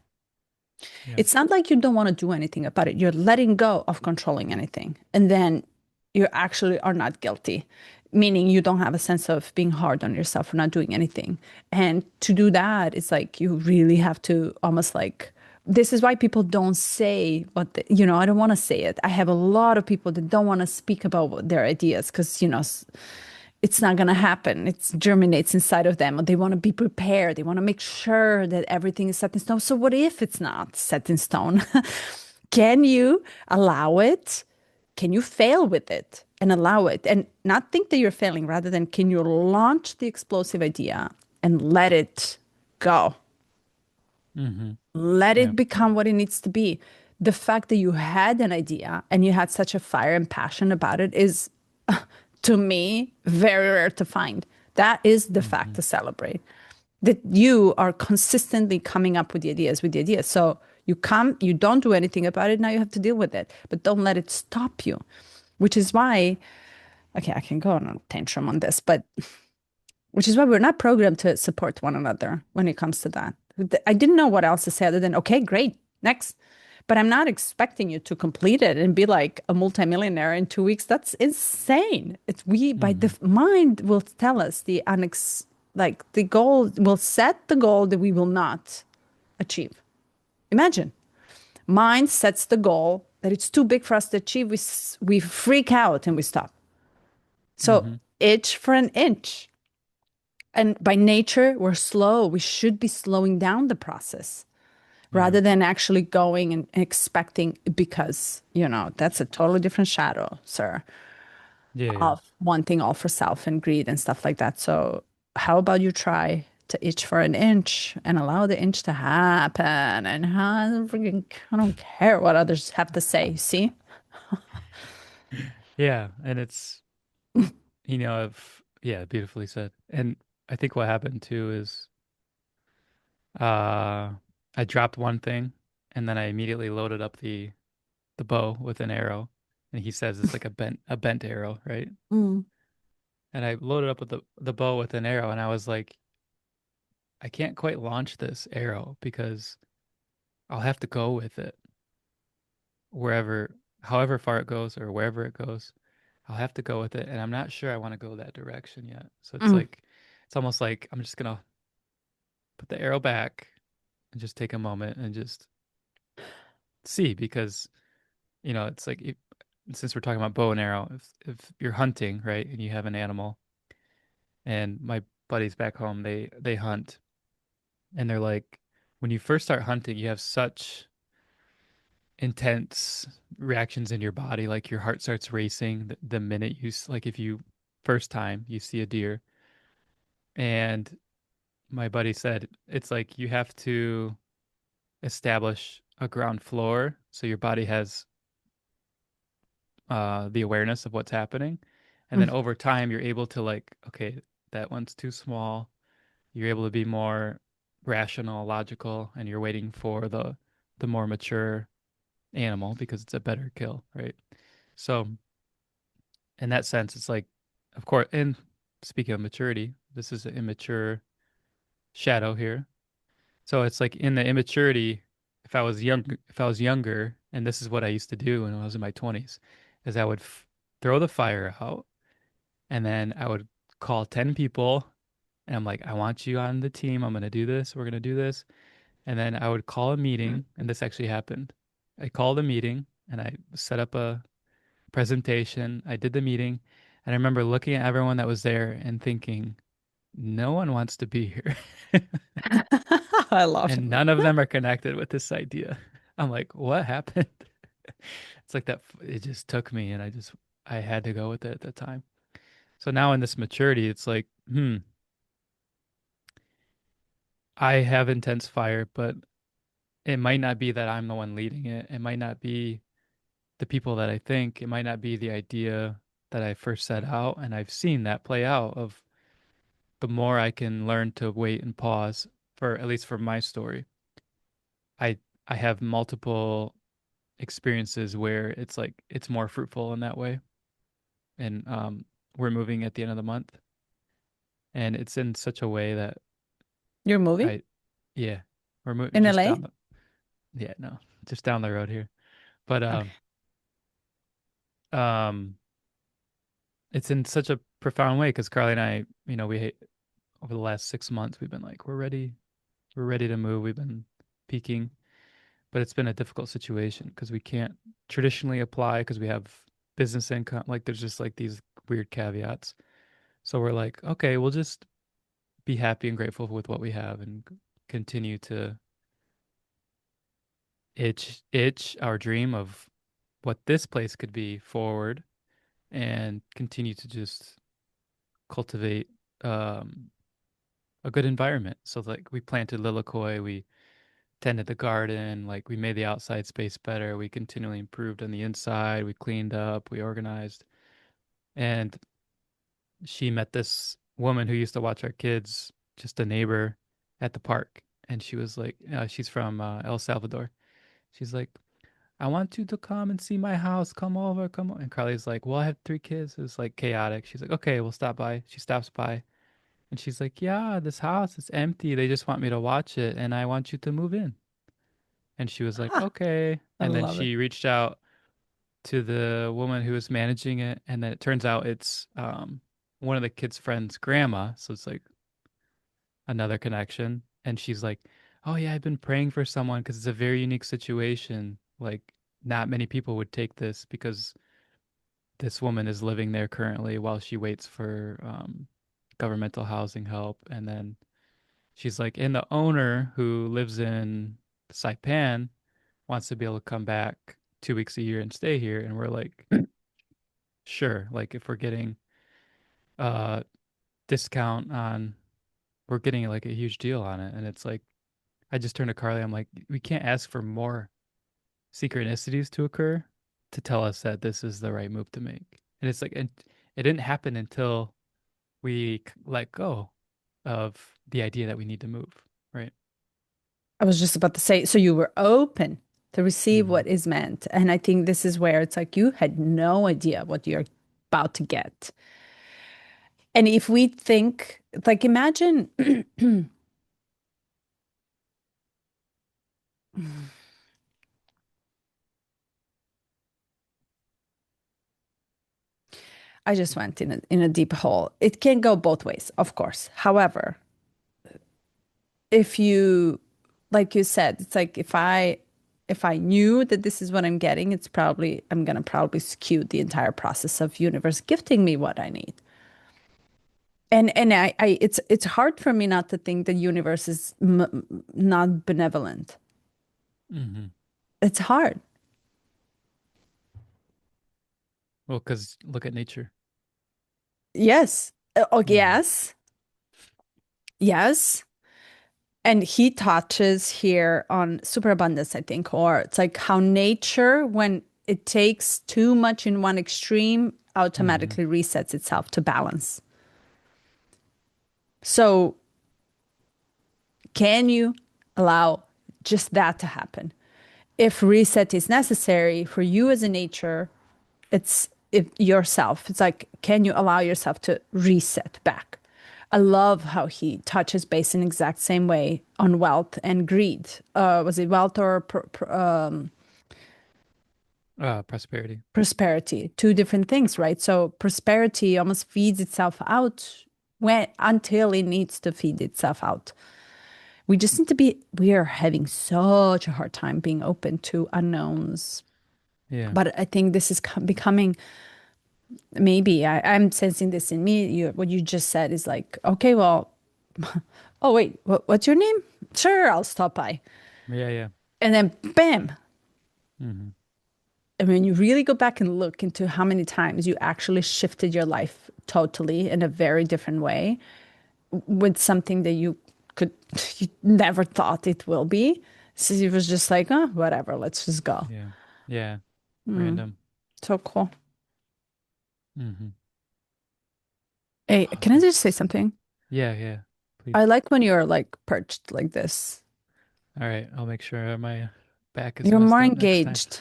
Yeah. It's not like you don't want to do anything about it. You're letting go of controlling anything. And then you actually are not guilty, meaning you don't have a sense of being hard on yourself for not doing anything. And to do that, it's like you really have to almost like, this is why people don't say what I don't want to say it. I have a lot of people that don't want to speak about their ideas because, it's not going to happen. It germinates inside of them. They want to be prepared. They want to make sure that everything is set in stone. So, what if it's not set in stone? Can you allow it? Can you fail with it and allow it and not think that you're failing, rather than can you launch the explosive idea and let it go? Mm-hmm. Let Yeah. it become what it needs to be. The fact that you had an idea and you had such a fire and passion about it is, to me, very rare to find. That is the fact Mm-hmm. to celebrate. That you are consistently coming up with the ideas, with the ideas. So you come, you don't do anything about it. Now you have to deal with it, but don't let it stop you. Which is why, okay, I can go on a tantrum on this, but which is why we're not programmed to support one another when it comes to that. I didn't know what else to say other than, okay, great, next. But I'm not expecting you to complete it and be like a multimillionaire in 2 weeks. That's insane. It's we by Mm-hmm. the mind will tell us like the goal will set the goal that we will not achieve. Imagine mind sets the goal that it's too big for us to achieve. We freak out and we stop. So Mm-hmm. itch for an inch. And by nature, we're slow. We should be slowing down the process Yeah. rather than actually going and expecting, because, that's a totally different shadow, sir, Yeah. Yeah. of wanting all for self and greed and stuff like that. So, how about you try to itch for an inch and allow the inch to happen? And I don't care what others have to say. See? Yeah. And it's, if, yeah, beautifully said. And I think what happened too is, uh, I dropped one thing and then I immediately loaded up the bow with an arrow. And he says it's like a bent arrow, right? Mm. And I loaded up with the bow with an arrow and I was like, I can't quite launch this arrow because I'll have to go with it wherever, however far it goes or wherever it goes. I'll have to go with it, and I'm not sure I want to go that direction yet. So it's Mm. like, it's almost like I'm just gonna put the arrow back and just take a moment and just see because it's like since we're talking about bow and arrow, if you're hunting, right, and you have an animal, and my buddies back home, they hunt, and they're like, when you first start hunting, you have such intense reactions in your body. Like your heart starts racing the minute like if you first time you see a deer. And my buddy said it's like you have to establish a ground floor so your body has the awareness of what's happening. And then Mm. over time, you're able to like, okay, that one's too small. You're able to be more rational, logical, and you're waiting for the more mature animal because it's a better kill, right? So in that sense, it's like, of course, and speaking of maturity, this is an immature shadow here. So it's like in the immaturity, if I was younger, and this is what I used to do when I was in my 20s, is I would throw the fire out and then I would call 10 people and I'm like, I want you on the team. I'm going to do this. We're going to do this. And then I would call a meeting, and this actually happened. I called a meeting and I set up a presentation. I did the meeting, and I remember looking at everyone that was there and thinking, no one wants to be here. I love And it. none of them are connected with this idea. I'm like, what happened? It's like that it just took me and I had to go with it at the time. So now in this maturity, it's like, I have intense fire, but it might not be that I'm the one leading it. It might not be the people that I think. It might not be the idea that I first set out. And I've seen that play out of the more I can learn to wait and pause for at least for my story. I I have multiple experiences where it's like it's more fruitful in that way. And we're moving at the end of the month, and it's in such a way that You're moving I, yeah, we're moving in just LA? down the, yeah, no, just down the road here. But Okay. um, it's in such a profound way because Carly and I, over the last 6 months, we've been like, we're ready to move. We've been peaking, but it's been a difficult situation because we can't traditionally apply because we have business income. Like there's just like these weird caveats. So we're like, okay, we'll just be happy and grateful with what we have and continue to itch our dream of what this place could be forward and continue to just cultivate um, a good environment. So like we planted lilikoi, we tended the garden, like we made the outside space better. We continually improved on the inside. We cleaned up, we organized. And she met this woman who used to watch our kids, just a neighbor at the park. And she was like, she's from El Salvador. She's like, I want you to come and see my house. Come over, come on. And Carly's like, well, I have 3 kids. It was like chaotic. She's like, okay, we'll stop by. She stops by and she's like, yeah, this house is empty. They just want me to watch it and I want you to move in. And she was like, Ah, okay. I And then love it. she reached out to the woman who was managing it. And then it turns out it's one of the kids' friends' grandma. So it's like another connection. And she's like, oh, yeah, I've been praying for someone because it's a very unique situation. Like, not many people would take this because this woman is living there currently while she waits for governmental housing help. And then she's like, and the owner who lives in Saipan wants to be able to come back 2 weeks a year and stay here. And we're like, sure. Like, if we're getting a discount on, we're getting like a huge deal on it. And it's like, I just turned to Carly. I'm like, we can't ask for more synchronicities to occur to tell us that this is the right move to make. And it's like, and it didn't happen until we let go of the idea that we need to move, right? I was just about to say, so you were open to receive Mm-hmm. what is meant. And I think this is where it's like you had no idea what you're about to get. And if we think, like, imagine, I just went in a deep hole. It can go both ways, of course. However, if you, like you said, it's like if I knew that this is what I'm getting, it's probably I'm gonna probably skew the entire process of universe gifting me what I need. And it's hard for me not to think the universe is m not benevolent. Mm-hmm. It's hard. Well, because look at nature. Yes. Oh, Mm-hmm. yes. Yes. And he touches here on superabundance, I think, or it's like how nature, when it takes too much in one extreme, Mm-hmm. automatically resets itself to balance. So, can you allow just that to happen? If reset is necessary for you as a nature, it's if yourself. It's like, can you allow yourself to reset back? I love how he touches base in exact same way on wealth and greed. Was it wealth or Prosperity. prosperity? Two different things, right? So prosperity almost feeds itself out when until it needs to feed itself out. We just need to be. We are having such a hard time being open to unknowns. Yeah. But I think this is becoming maybe I'm sensing this in me. What you just said is like, okay, well, oh wait, what's your name? Sure, I'll stop by. Yeah. Yeah. And then bam. Mm-hmm. And when you really go back and look into how many times you actually shifted your life totally in a very different way with something that you could, you never thought it will be. So it was just like, oh, whatever, let's just go. Yeah. Yeah. Mm, Random. so cool. Mm-hmm. Hey, can I Awesome. just say something? Yeah. Yeah. I Please. like when you're like perched like this. All right. I'll make sure my back is You're messed more up next time. engaged.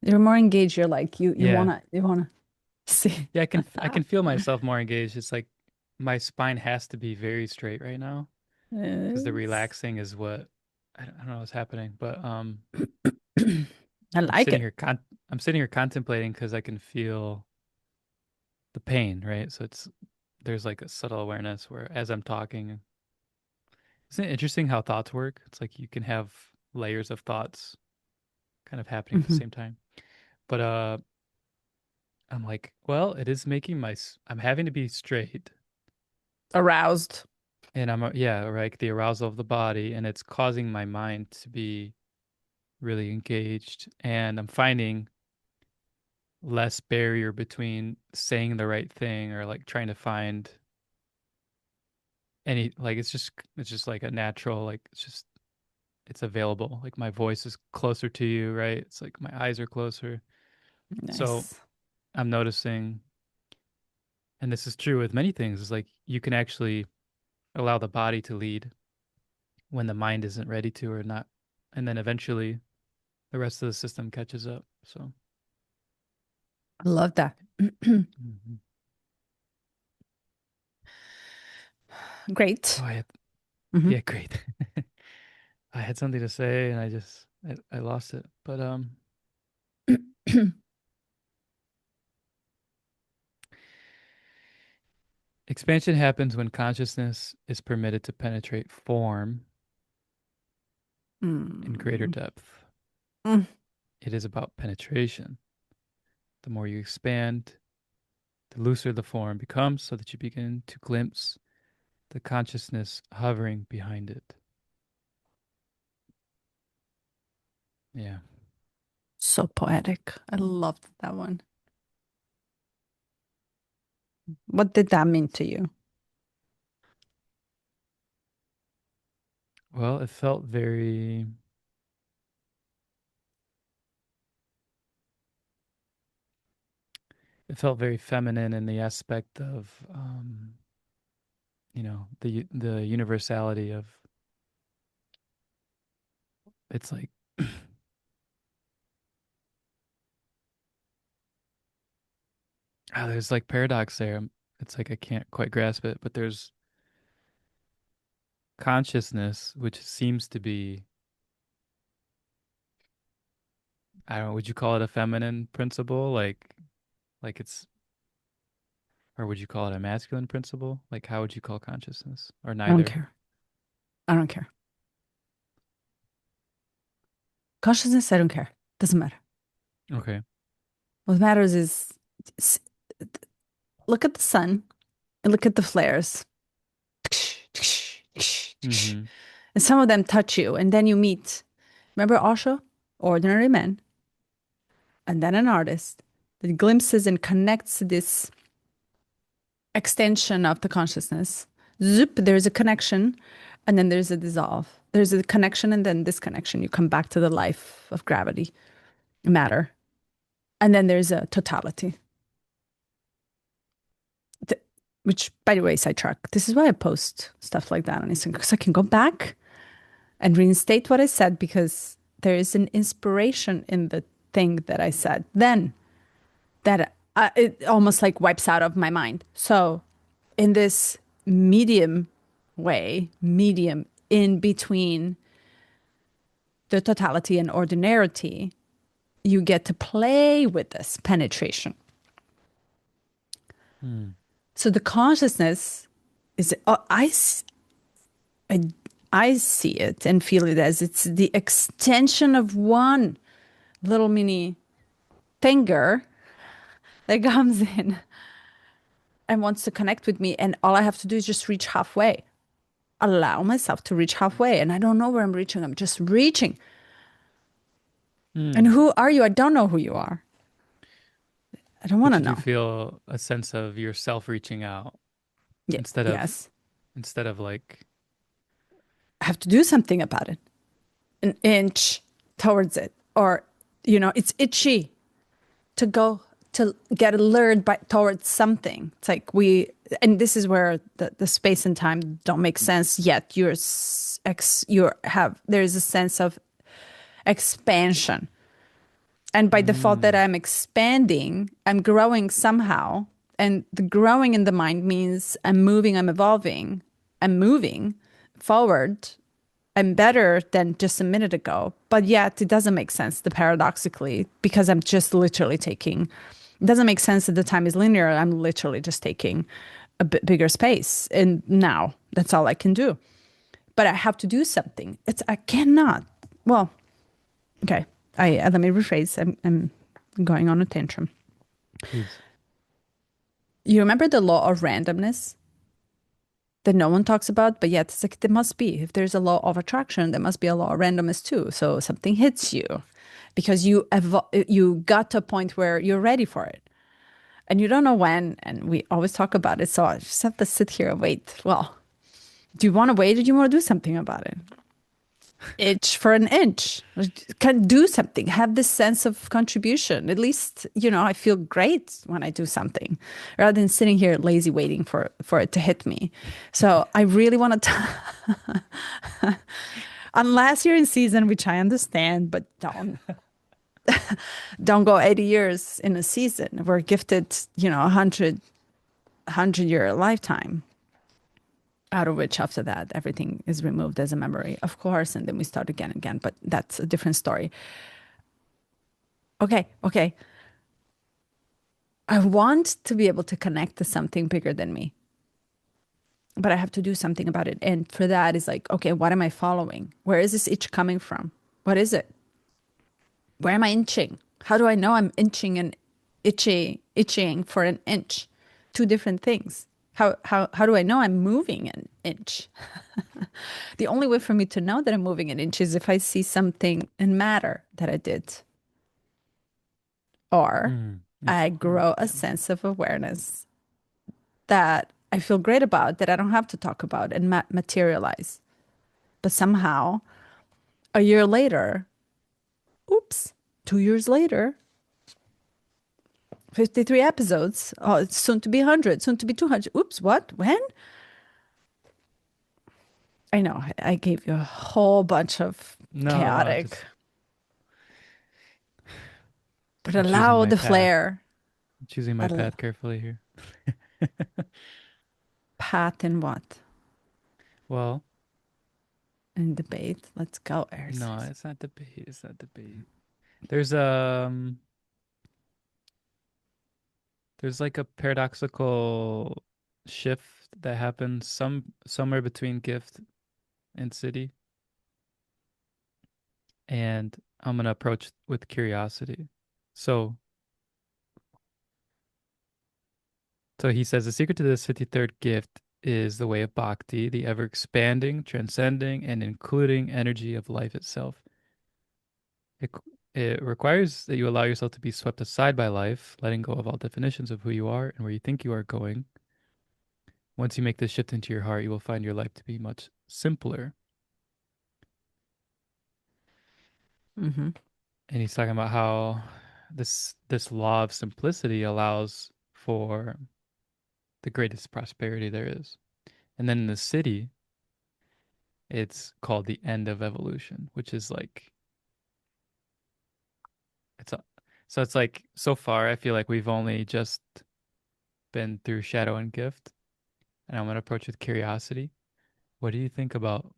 You're more engaged. You're like you Yeah. wanna see. Yeah, I can feel myself more engaged. It's like my spine has to be very straight right now because the Yes. relaxing is what I don't know what's happening, but I I'm like sitting it. here I'm sitting here contemplating because I can feel the pain, right? So it's there's like a subtle awareness where as I'm talking, isn't it interesting how thoughts work? It's like you can have layers of thoughts kind of happening at the Mhm. same time. But I'm like, well, it is making I'm having to be straight Aroused. and I'm yeah, right, the arousal of the body and it's causing my mind to be really engaged and I'm finding less barrier between saying the right thing or like trying to find any like it's just like a natural like it's available. Like my voice is closer to you, right? It's like my eyes are closer. So Nice. I'm noticing, and this is true with many things, is like you can actually allow the body to lead when the mind isn't ready to or not. And then eventually the rest of the system catches up. So, I love that. mhm. Oh, Great. I had, Mhm. yeah, great. I had something to say and I lost it. But expansion happens when consciousness is permitted to penetrate form in greater Mm. depth. Mm. It is about penetration. The more you expand, the looser the form becomes so that you begin to glimpse the consciousness hovering behind it. Yeah. So poetic. I loved that one. What did that mean to you? Well, it felt very feminine in the aspect of the universality of it's like there's like paradox there. It's like I can't quite grasp it, but there's consciousness, which seems to be, I don't know, would you call it a feminine principle? Like it's, or would you call it a masculine principle? Like how would you call consciousness? Or I don't neither? care. I don't care. Consciousness, I don't care. Doesn't matter. Okay. What matters is s- look at the sun and look at the flares. Mm-hmm. And some of them touch you, and then you meet. Remember Osho? Ordinary man, and then an artist that glimpses and connects this extension of the consciousness. Zoop, there's a connection, and then there's a dissolve. There's a connection and then disconnection. You come back to the life of gravity, matter. And then there's a totality. Th- which, by the way, sidetrack. This is why I post stuff like that on Instagram, because I can go back and reinstate what I said because there is an inspiration in the thing that I said then that it almost like wipes out of my mind. So, in this medium way, medium in between the totality and ordinarity, you get to play with this penetration. Mm. So the consciousness is, I, I see it and feel it as it's the extension of one little mini finger that comes in and wants to connect with me. And all I have to do is just reach halfway, allow myself to reach halfway. And I don't know where I'm reaching. I'm just reaching. And Mm. who are you? I don't know who you are. I don't want But to you do know. feel a sense of yourself reaching out Yeah, instead of yes. instead of like I have to do something about it, an inch towards it. Or, it's itchy to go to get allured by towards something. It's like and this is where the space and time don't make sense yet. There's a sense of expansion. And by default that mm, I'm expanding, I'm growing somehow. And the growing in the mind means I'm moving, I'm evolving, I'm moving forward. I'm better than just a minute ago. But yet it doesn't make sense, the paradoxically, because I'm just literally taking, it doesn't make sense that the time is linear. I'm literally just taking a bit bigger space. And now that's all I can do. But I have to do something. I cannot. Well, okay. Let me rephrase. I'm going on a tantrum. please. You remember the law of randomness that no one talks about, but yet it's like there must be. If there's a law of attraction, there must be a law of randomness too. So something hits you because you got to a point where you're ready for it. And you don't know when, and we always talk about it. So I just have to sit here and wait. Well, Do you want to wait or do you want to do something about it? Itch for an inch. Can do something. Have this sense of contribution. At least, I feel great when I do something rather than sitting here lazy waiting for it to hit me. So I really want to, unless you're in season, which I understand, but don't go 80 years in a season. We're gifted, 100 year lifetime, out of which after that everything is removed as a memory, of course, and then we start again and again, but that's a different story. Okay. I want to be able to connect to something bigger than me, but I have to do something about it. And for that is like, okay, what am I following? Where is this itch coming from? What is it? Where am I inching? How do I know I'm inching and itching for an inch? Two different things. How do I know I'm moving an inch? The only way for me to know that I'm moving an inch is if I see something in matter that I did, or I grow a Yeah. sense of awareness that I feel great about, that I don't have to talk about and materialize. But somehow, a year later, oops, 2 years later, 53 episodes. Oh, it's soon to be 100, soon to be 200. Oops, what? When? I know I gave you a whole bunch of No, chaotic, just but I'm choosing allow my the path. flair. I'm choosing my A path carefully here. path in what? Well, In debate. Let's go, no, Aries. it's not debate. It's not debate. There's um there's like a paradoxical shift that happens somewhere between gift and city, and I'm gonna approach with curiosity. So so he says the secret to this 53rd gift is the way of bhakti, the ever expanding, transcending, and including energy of life itself. It, it requires that you allow yourself to be swept aside by life, letting go of all definitions of who you are and where you think you are going. Once you make this shift into your heart, you will find your life to be much simpler. Mm-hmm. And he's talking about how this law of simplicity allows for the greatest prosperity there is. And then in the city, it's called the end of evolution, which is like it's a, so it's like so far I feel like we've only just been through shadow and gift, and I'm gonna approach with curiosity. What do you think about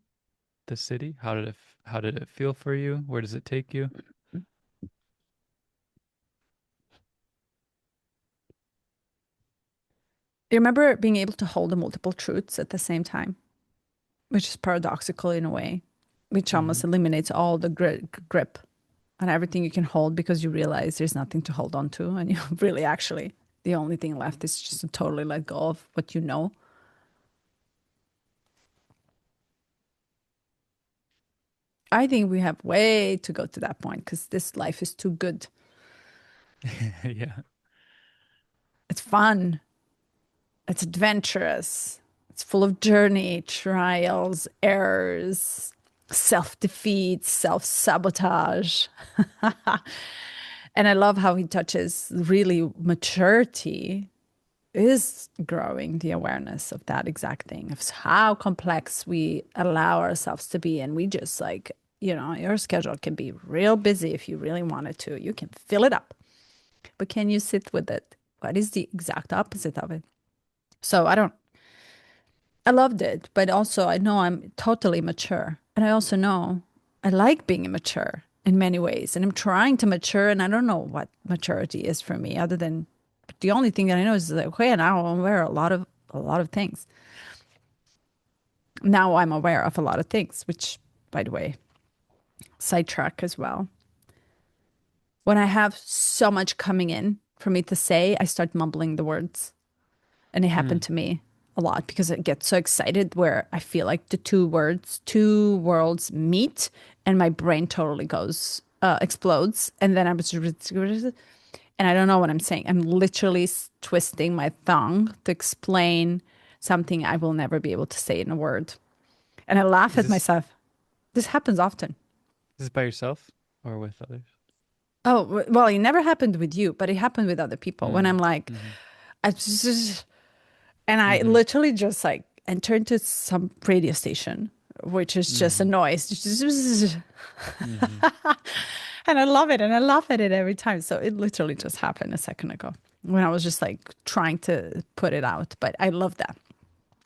the city? How did it feel for you? Where does it take you? You remember being able to hold the multiple truths at the same time, which is paradoxical in a way, which Mm-hmm. almost eliminates all the grip on everything you can hold because you realize there's nothing to hold on to. And you really actually, the only thing left is just to totally let go of what you know. I think we have way to go to that point because this life is too good. Yeah. It's fun, it's adventurous, it's full of journey, trials, errors, self defeat, self sabotage. And I love how he touches really maturity is growing the awareness of that exact thing, of how complex we allow ourselves to be. And we just like, your schedule can be real busy if you really wanted to. You can fill it up, but can you sit with it? What is the exact opposite of it? So I loved it, but also I know I'm totally mature. And I also know I like being immature in many ways. And I'm trying to mature, and I don't know what maturity is for me, other than the only thing that I know is that okay, now I'm aware of a lot of things. Now I'm aware of a lot of things, which by the way, sidetrack as well. When I have so much coming in for me to say, I start mumbling the words. And it happened Mm. to me a lot because I get so excited where I feel like the two worlds meet and my brain totally goes, explodes. And then I'm just, and I don't know what I'm saying. I'm literally twisting my tongue to explain something I will never be able to say in a word. And I laugh Is at this myself. This happens often. is this by yourself or with others? Oh, well, it never happened with you, but it happened with other people when I'm Mm. like, Mm-hmm. I just, and I Mm-hmm. literally just like enter into some radio station, which is just a Mm-hmm. noise. Mm-hmm. And I love it. And I laugh at it every time. So it literally just happened a second ago when I was just like trying to put it out. But I love that.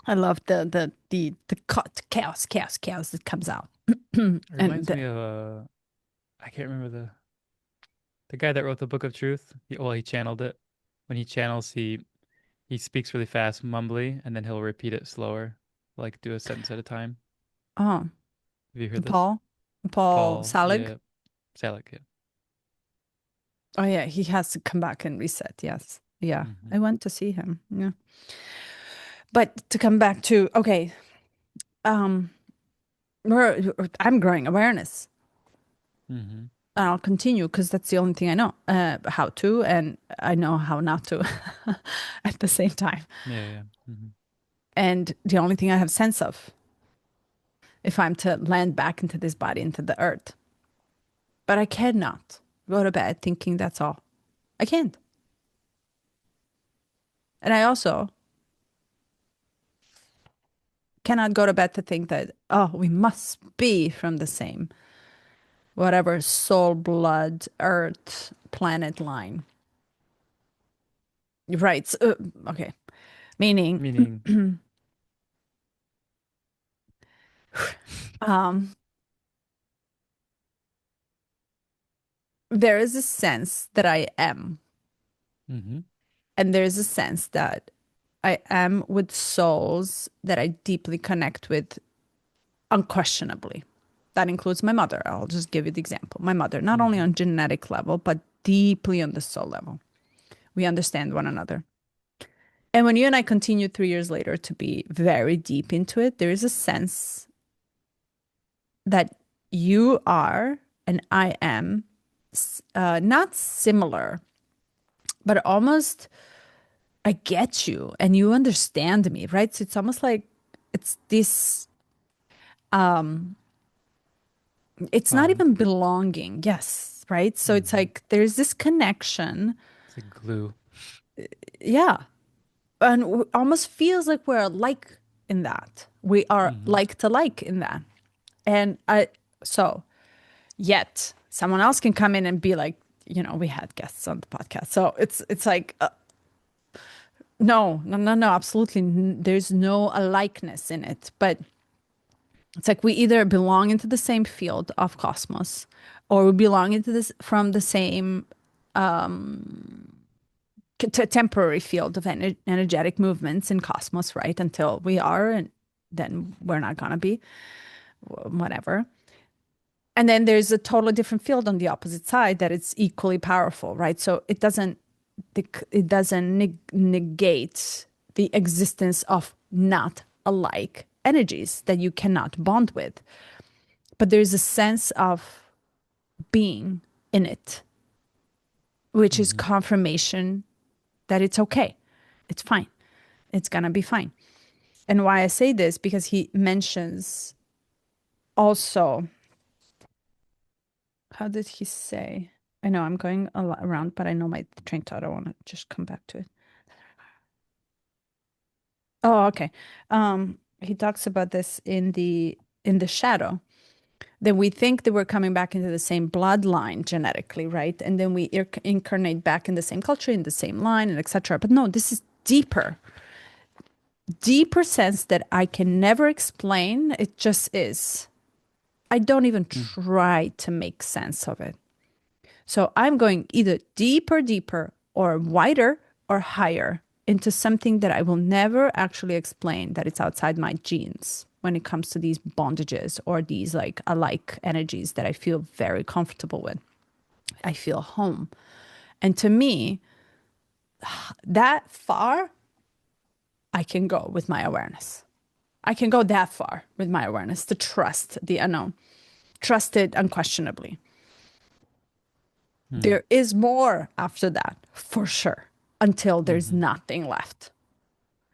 I love chaos that comes out. It And reminds me of I can't remember the guy that wrote the Book of Truth. He channeled it. When he channels, he speaks really fast, mumbly, and then he'll repeat it slower, like do a sentence at a time. oh, Have you heard this? Paul, Paul Paul, Salig. yeah, Salick, yeah. Oh yeah, he has to come back and reset. Yes. Yeah. Mm-hmm. I went to see him. Yeah. But to come back to okay, um I'm growing awareness. Mm-hmm. And I'll continue because that's the only thing I know how to, and I know how not to at the same time. Yeah, yeah. Mm-hmm. And the only thing I have sense of if I'm to land back into this body, into the earth. But I cannot go to bed thinking that's all. I can't. And I also cannot go to bed to think that, oh, we must be from the same, whatever soul, blood, earth, planet line. Right. Okay. Meaning, Meaning, um, there is a sense that I am, mm-hmm. and there's a sense that I am with souls that I deeply connect with unquestionably. That includes my mother. I'll just give you the example. My mother, not only Mm-hmm. on genetic level, but deeply on the soul level. We understand one another. And when you and I continue 3 years later to be very deep into it, there is a sense that you are and I am not similar, but almost I get you and you understand me, right? So it's almost like it's this, it's not Bond. even belonging. Yes, right? So it's Mm-hmm. like there's this connection. It's like glue. Yeah. And almost feels like we're alike in that. We are Mm-hmm. like to like in that. And so yet someone else can come in and be like, we had guests on the podcast. So it's like, no, no, no, no, absolutely. There's no alikeness in it. But it's like we either belong into the same field of cosmos or we belong into this from the same temporary field of energetic movements in cosmos, right? Until we are, and then we're not gonna be, whatever. And then there's a totally different field on the opposite side that it's equally powerful, right? So it doesn't negate the existence of not alike energies that you cannot bond with, but there's a sense of being in it, which is Mm-hmm. confirmation that it's okay, it's fine, it's gonna be fine. And why I say this, because he mentions also, how did he say? I know I'm going a lot around, but I know my train thought. I want to just come back to it. Oh, okay. He talks about this in the shadow. Then we think that we're coming back into the same bloodline genetically, right? And then we incarnate back in the same culture, in the same line, and etc. But no, this is deeper, deeper sense that I can never explain. It just is. I don't even try to make sense of it. So I'm going either deeper, deeper, or wider or higher into something that I will never actually explain that it's outside my genes when it comes to these bondages or these like alike energies that I feel very comfortable with. I feel home. And to me, that far, I can go with my awareness. I can go that far with my awareness to trust the unknown, trust it unquestionably. Mm-hmm. There is more after that, for sure, until there's Mm-hmm. nothing left.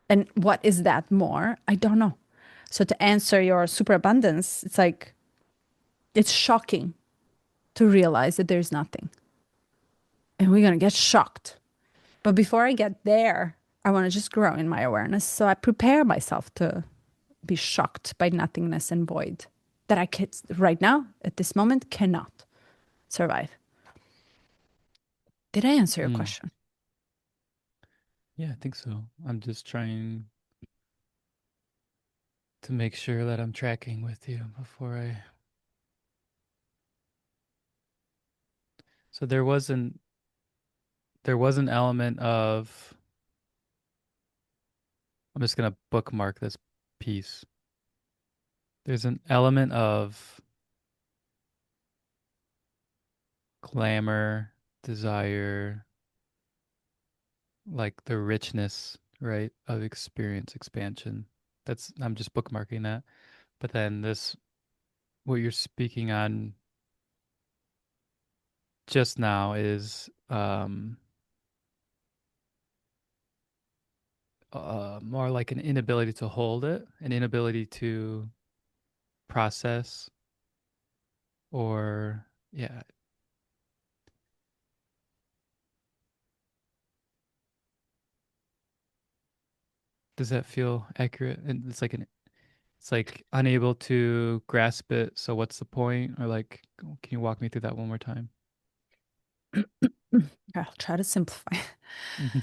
And what is that more? I don't know. So to answer your superabundance, it's like it's shocking to realize that there's nothing. And we're gonna get shocked. But before I get there, I want to just grow in my awareness. So I prepare myself to be shocked by nothingness and void that I could right now, at this moment, cannot survive. Did I answer your Hmm. question? Yeah, I think so. I'm just trying to make sure that I'm tracking with you before I. So there was an element of, I'm just gonna bookmark this piece. There's an element of glamour, desire, like the richness, right, of experience expansion. That's I'm just bookmarking that. But then this, what you're speaking on just now is more like an inability to hold it, an inability to process, or yeah, does that feel accurate? And it's like unable to grasp it. So what's the point? Or like, can you walk me through that one more time? I'll try to simplify. Hmm.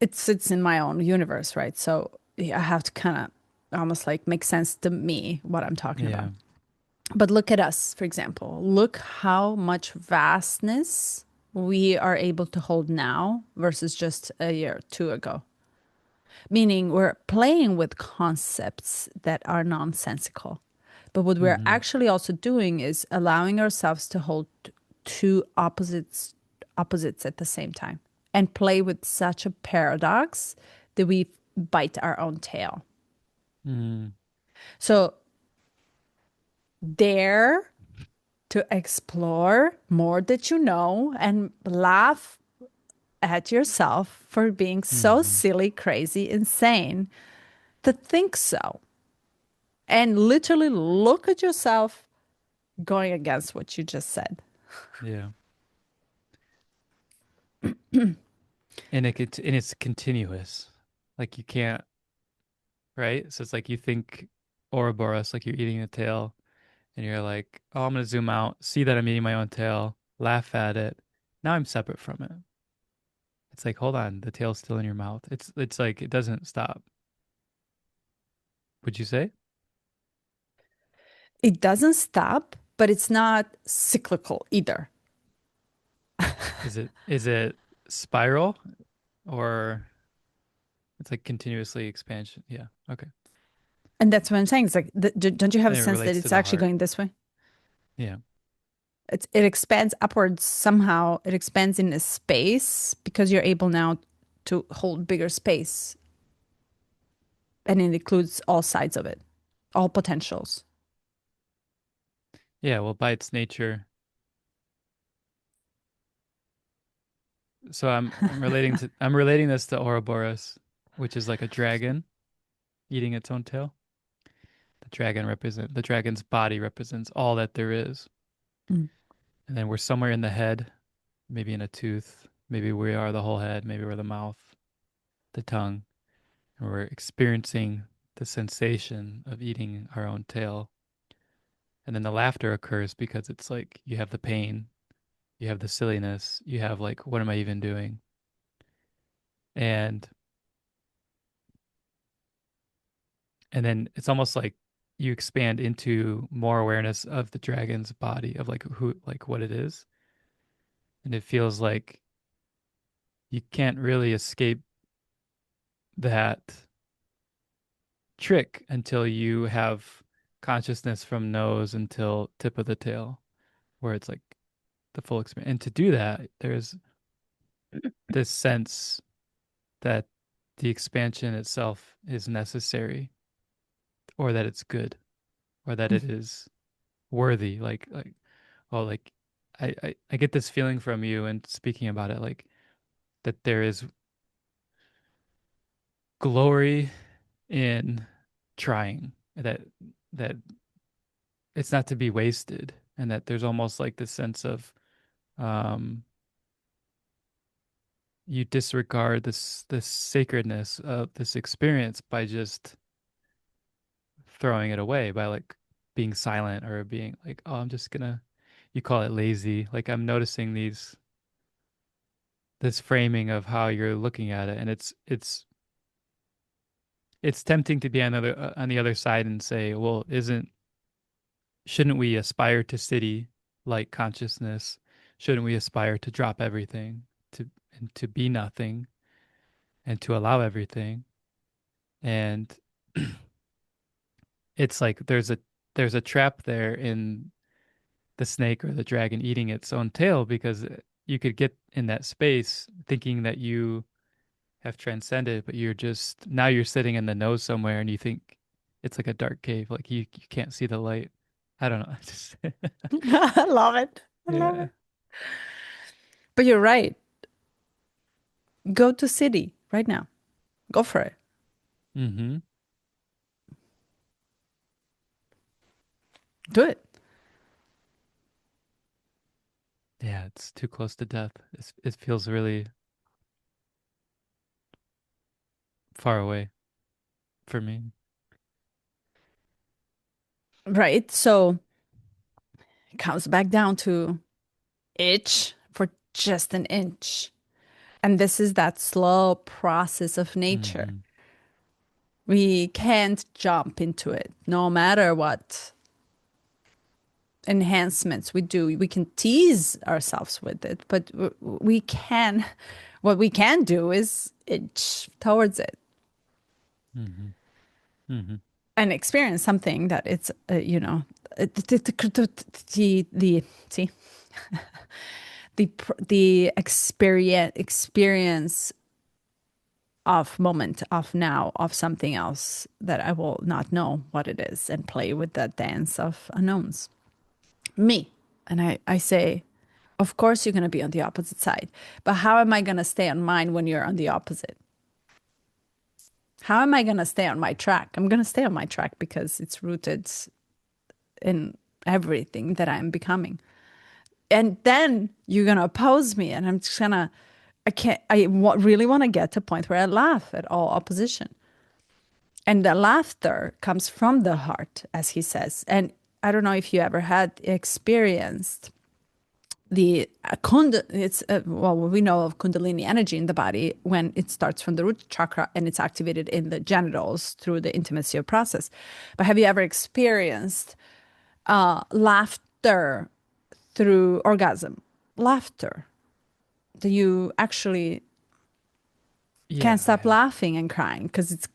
It sits in my own universe, right? So yeah, I have to kind of almost like make sense to me what I'm talking about. Yeah. But look at us, for example. Look how much vastness we are able to hold now versus just a year or two ago. Meaning we're playing with concepts that are nonsensical. But what we're Hmm. actually also doing is allowing ourselves to hold two opposites at the same time and play with such a paradox that we bite our own tail. Hmm. So dare to explore more that you know and laugh at yourself for being so Hmm. silly, crazy, insane to think so. And literally look at yourself going against what you just said. Yeah. And it's continuous. Like you can't, right? So it's like you think Ouroboros, like you're eating a tail, and you're like, oh, I'm gonna zoom out, see that I'm eating my own tail, laugh at it. Now I'm separate from it. It's like, hold on, the tail's still in your mouth. It's like it doesn't stop. Would you say? It doesn't stop, but it's not cyclical either. Is it spiral, or it's like continuously expansion? Yeah. Okay. And that's what I'm saying. It's like, don't you have a And it sense that relates to it's the actually heart. going this way? Yeah. It expands upwards somehow. It expands in a space because you're able now to hold bigger space. And it includes all sides of it, all potentials. Yeah, well, by its nature. So I'm relating this to Ouroboros, which is like a dragon eating its own tail. The dragon's body represents all that there is. Mm. And then we're somewhere in the head, maybe in a tooth, maybe we are the whole head, maybe we're the mouth, the tongue, and we're experiencing the sensation of eating our own tail. And then the laughter occurs because it's like you have the pain, you have the silliness, you have like, what am I even doing? And and then it's almost like you expand into more awareness of the dragon's body, of like who, like what it is. And it feels like you can't really escape that trick until you have consciousness from nose until tip of the tail, where it's like the full experience. And to do that, there's this sense that the expansion itself is necessary, or that it's good, or that it is worthy. Like oh, like I get this feeling from you and speaking about it, like that there is glory in trying. that that it's not to be wasted, and that there's almost like this sense of um you disregard this sacredness of this experience by just throwing it away, by like being silent or being like, oh, I'm just gonna, you call it lazy. Like I'm noticing this framing of how you're looking at it, and it's tempting to be on the other side and say, well, isn't shouldn't we aspire to city like consciousness? Shouldn't we aspire to drop everything, to and to be nothing, and to allow everything? And it's like there's a trap there in the snake or the dragon eating its own tail, because you could get in that space thinking that you have transcended, but you're just now you're sitting in the nose somewhere and you think it's like a dark cave, like you can't see the light. I don't know. Just I love it. I love yeah. it. But you're right. Go to city right now. Go for it. Mm-hmm. Do it. Yeah, it's too close to death. It feels really far away for me. Right. So it comes back down to itch for just an inch. And this is that slow process of nature. Mm-hmm. We can't jump into it no matter what enhancements we do. We can tease ourselves with it, but we can, what we can do is inch towards it Mm-hmm. Mm-hmm. and experience something that it's, the see, the experience of moment of now of something else that I will not know what it is and play with that dance of unknowns. Me. And I say, of course you're going to be on the opposite side, but how am I going to stay on mine when you're on the opposite? How am I going to stay on my track? I'm going to stay on my track because it's rooted in everything that I'm becoming. And then you're going to oppose me, and I'm just going to, I can't, really want to get to a point where I laugh at all opposition. And the laughter comes from the heart, as he says. And I don't know if you ever had experienced the well, we know of kundalini energy in the body when it starts from the root chakra and it's activated in the genitals through the intimacy of process. But have you ever experienced laughter through orgasm? Laughter that you actually can't Yeah, I stop have. laughing and crying because it's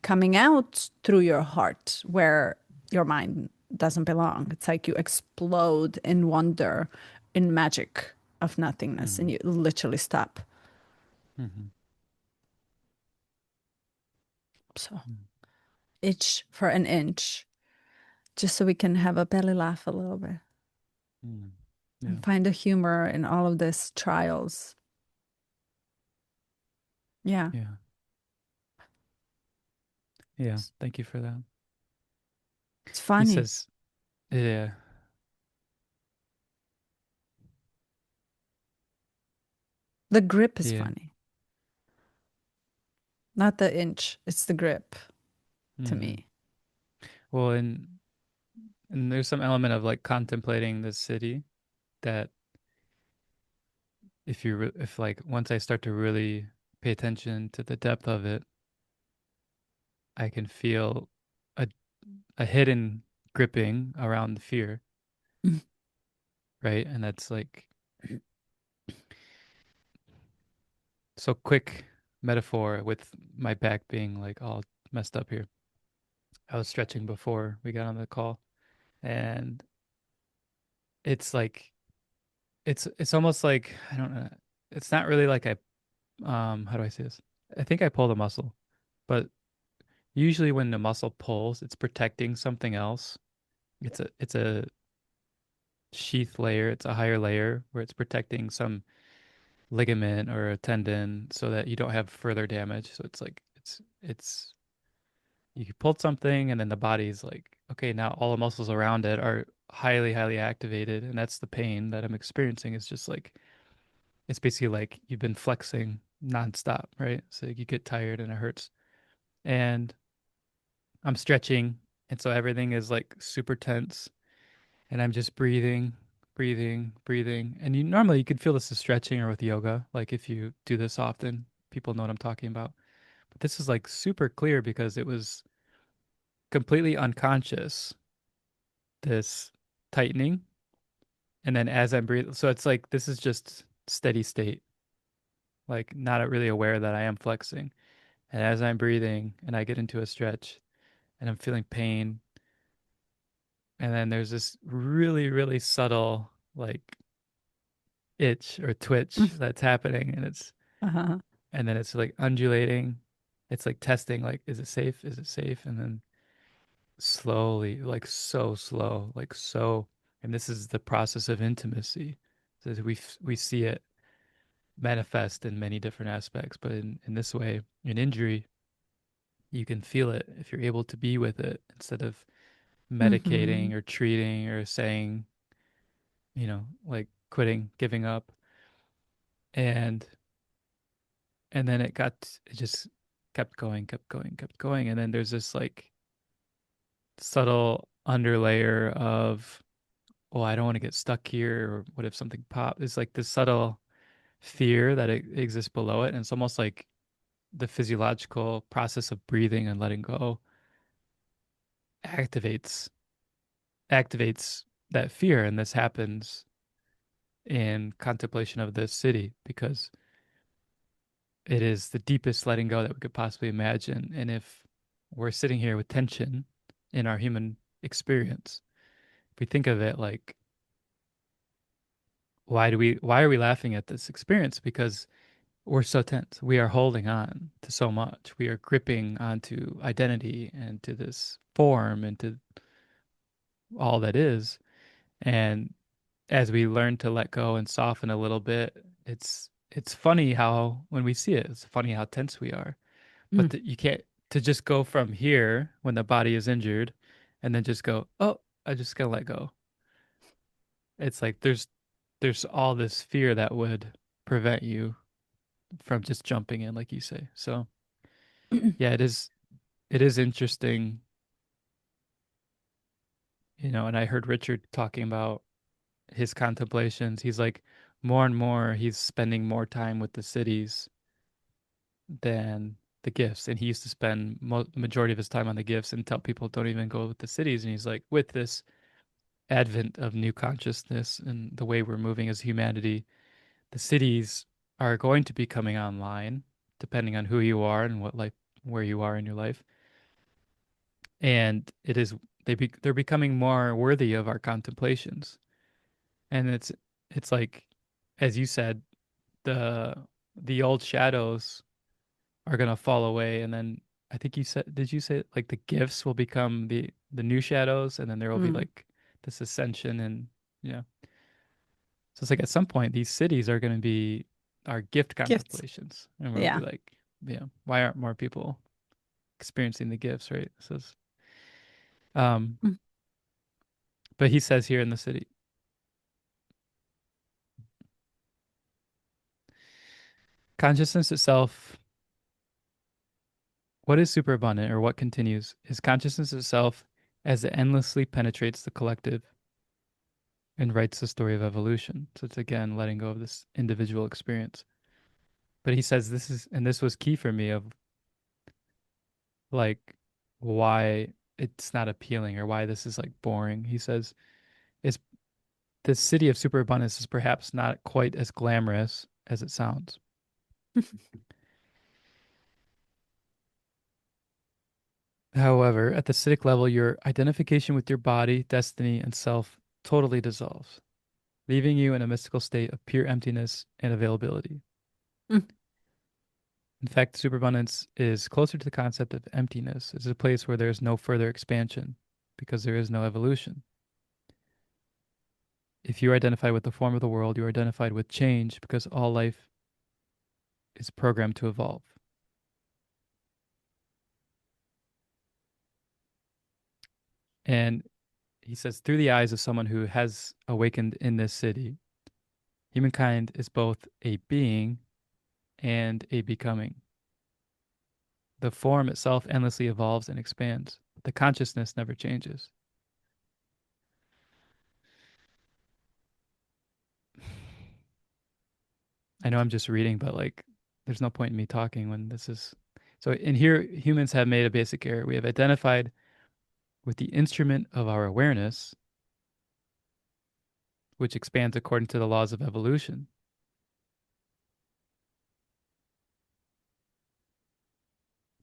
coming out through your heart where your mind doesn't belong. It's like you explode in wonder, in magic of nothingness, and Mm-hmm. you literally stop. Mm-hmm. So, itch for an inch, just so we can have a belly laugh a little bit Mm-hmm. Yeah. and find the humor in all of these trials. Yeah, Yeah. Yeah. Thank you for that. it's He funny. says, yeah. The grip is Yeah. funny, not the inch, it's the grip to Mm-hmm. me. Well, and there's some element of like contemplating the city that if like once I start to really pay attention to the depth of it, I can feel a a hidden gripping around the fear, right? And that's like so quick metaphor with my back being like all messed up here. I was stretching before we got on the call, and it's like it's almost like I don't know. It's not really like I how do I say this? I think I pulled a muscle, but usually when the muscle pulls, it's protecting something else. It's a sheath layer, it's a higher layer where it's protecting some ligament or a tendon so that you don't have further damage. So it's like it's You pulled something, and then the body's like, okay, now all the muscles around it are highly, highly activated, and that's the pain that I'm experiencing. It's just like it's basically like you've been flexing nonstop, right? So you get tired and it hurts. And I'm stretching, and so everything is like super tense, and I'm just breathing, breathing, breathing. And you normally you could feel this is stretching or with yoga, like if you do this often, people know what I'm talking about. But this is like super clear because it was completely unconscious, this tightening. And then as I'm breathing, so it's like this is just steady state, like not really aware that I am flexing. And as I'm breathing and I get into a stretch and I'm feeling pain, and then there's this really, really subtle like itch or twitch that's happening, Uh-huh. and then it's like undulating. It's like testing, like, is it safe? Is it safe? And then slowly, like so slow, like so, and this is the process of intimacy. So we see it manifest in many different aspects, but in this way, in injury, you can feel it if you're able to be with it instead of Mm-hmm. medicating or treating or saying, like quitting, giving up. And and then it just kept going, kept going, kept going. And then there's this like subtle underlayer of, oh, I don't want to get stuck here, or what if something pops? It's like this subtle fear that it exists below it. And it's almost like the physiological process of breathing and letting go activates activates that fear. And this happens in contemplation of this city because it is the deepest letting go that we could possibly imagine. And if we're sitting here with tension in our human experience, if we think of it like, why are we laughing at this experience? Because we're so tense. We are holding on to so much. We are gripping onto identity and to this form and to all that is. And as we learn to let go and soften a little bit, it's funny how when we see it, it's funny how tense we are. But Mm. you can't to just go from here when the body is injured and then just go, oh, I just gotta let go. It's like there's all this fear that would prevent you from just jumping in, like you say. So yeah, it is interesting, and I heard Richard talking about his contemplations. He's like more and more he's spending more time with the cities than the gifts. And he used to spend the majority of his time on the gifts and tell people don't even go with the cities. And he's like, with this advent of new consciousness and the way we're moving as humanity, the cities are going to be coming online, depending on who you are and what life, where you are in your life. And they're becoming more worthy of our contemplations. And it's like, as you said, the the old shadows are gonna fall away, and then I think did you say like the gifts will become the new shadows, and then there will be Mm. like this ascension, and yeah. So it's like at some point these cities are gonna be our gift Gifts. contemplations, and we'll be Yeah. like, yeah, why aren't more people experiencing the gifts, right? Um, Mm. but he says here in the city, consciousness itself, what is superabundant or what continues, is consciousness itself as it endlessly penetrates the collective and writes the story of evolution. So it's again letting go of this individual experience. But he says this was key for me of like why it's not appealing or why this is like boring. He says, is the city of superabundance is perhaps not quite as glamorous as it sounds. However, at the citic level, your identification with your body, destiny, and self totally dissolves, leaving you in a mystical state of pure emptiness and availability. Mm. In fact, superabundance is closer to the concept of emptiness. It's a place where there is no further expansion because there is no evolution. If you identify with the form of the world, you are identified with change because all life is programmed to evolve. And he says, through the eyes of someone who has awakened in this city, humankind is both a being and a becoming. The form itself endlessly evolves and expands, but the consciousness never changes. I know I'm just reading, but like, there's no point in me talking when this is. So, in here, humans have made a basic error. We have identified with the instrument of our awareness, which expands according to the laws of evolution.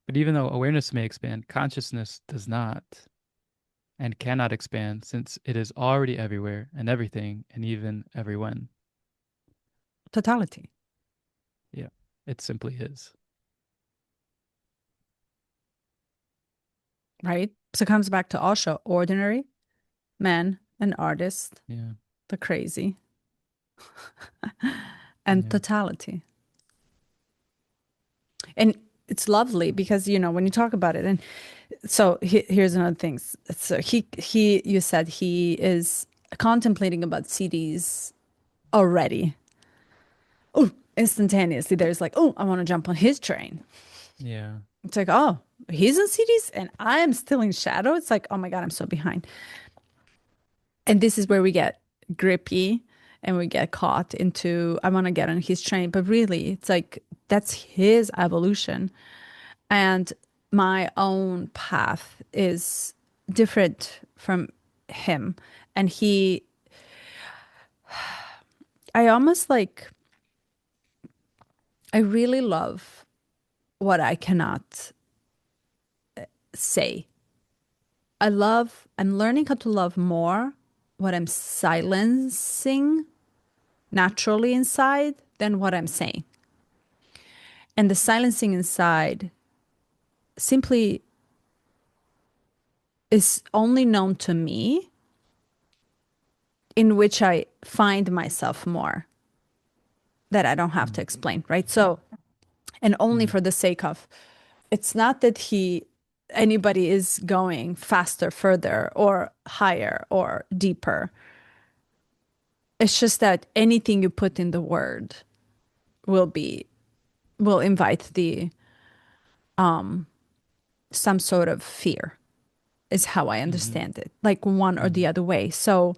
But even though awareness may expand, consciousness does not and cannot expand since it is already everywhere and everything and even everyone. Totality, Yeah, it simply is. right? So it comes back to also ordinary man, an artist, Yeah, the crazy, and yeah. totality. And it's lovely because, when you talk about it, and so here's another thing. So you said he is contemplating about CDs already. Oh, instantaneously, there's like, oh, I want to jump on his train. Yeah. It's like, oh, he's in CDs and I am still in shadow. It's like, oh my God, I'm so behind. And this is where we get grippy and we get caught into, I want to get on his train. But really, it's like, that's his evolution. And my own path is different from him. And I almost like, I really love what I cannot say. I'm learning how to love more what I'm silencing naturally inside than what I'm saying. And the silencing inside simply is only known to me, in which I find myself more, that I don't have to Mm. explain, right? So, and only Mm. for the sake of, it's not that anybody is going faster, further, or higher, or deeper. It's just that anything you put in the word will be, will invite some sort of fear, is how I Mm-hmm. understand it, like one or Mm-hmm. the other way. So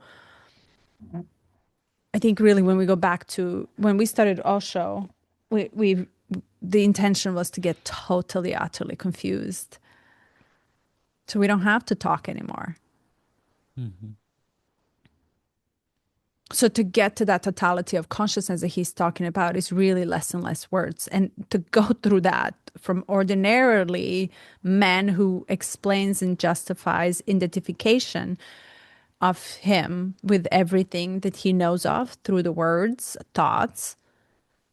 I think really when we go back to when we started our show, we the intention was to get totally, utterly confused. So we don't have to talk anymore. Mm-hmm. So to get to that totality of consciousness that he's talking about is really less and less words. And to go through that from ordinarily man who explains and justifies identification of him with everything that he knows of through the words, thoughts,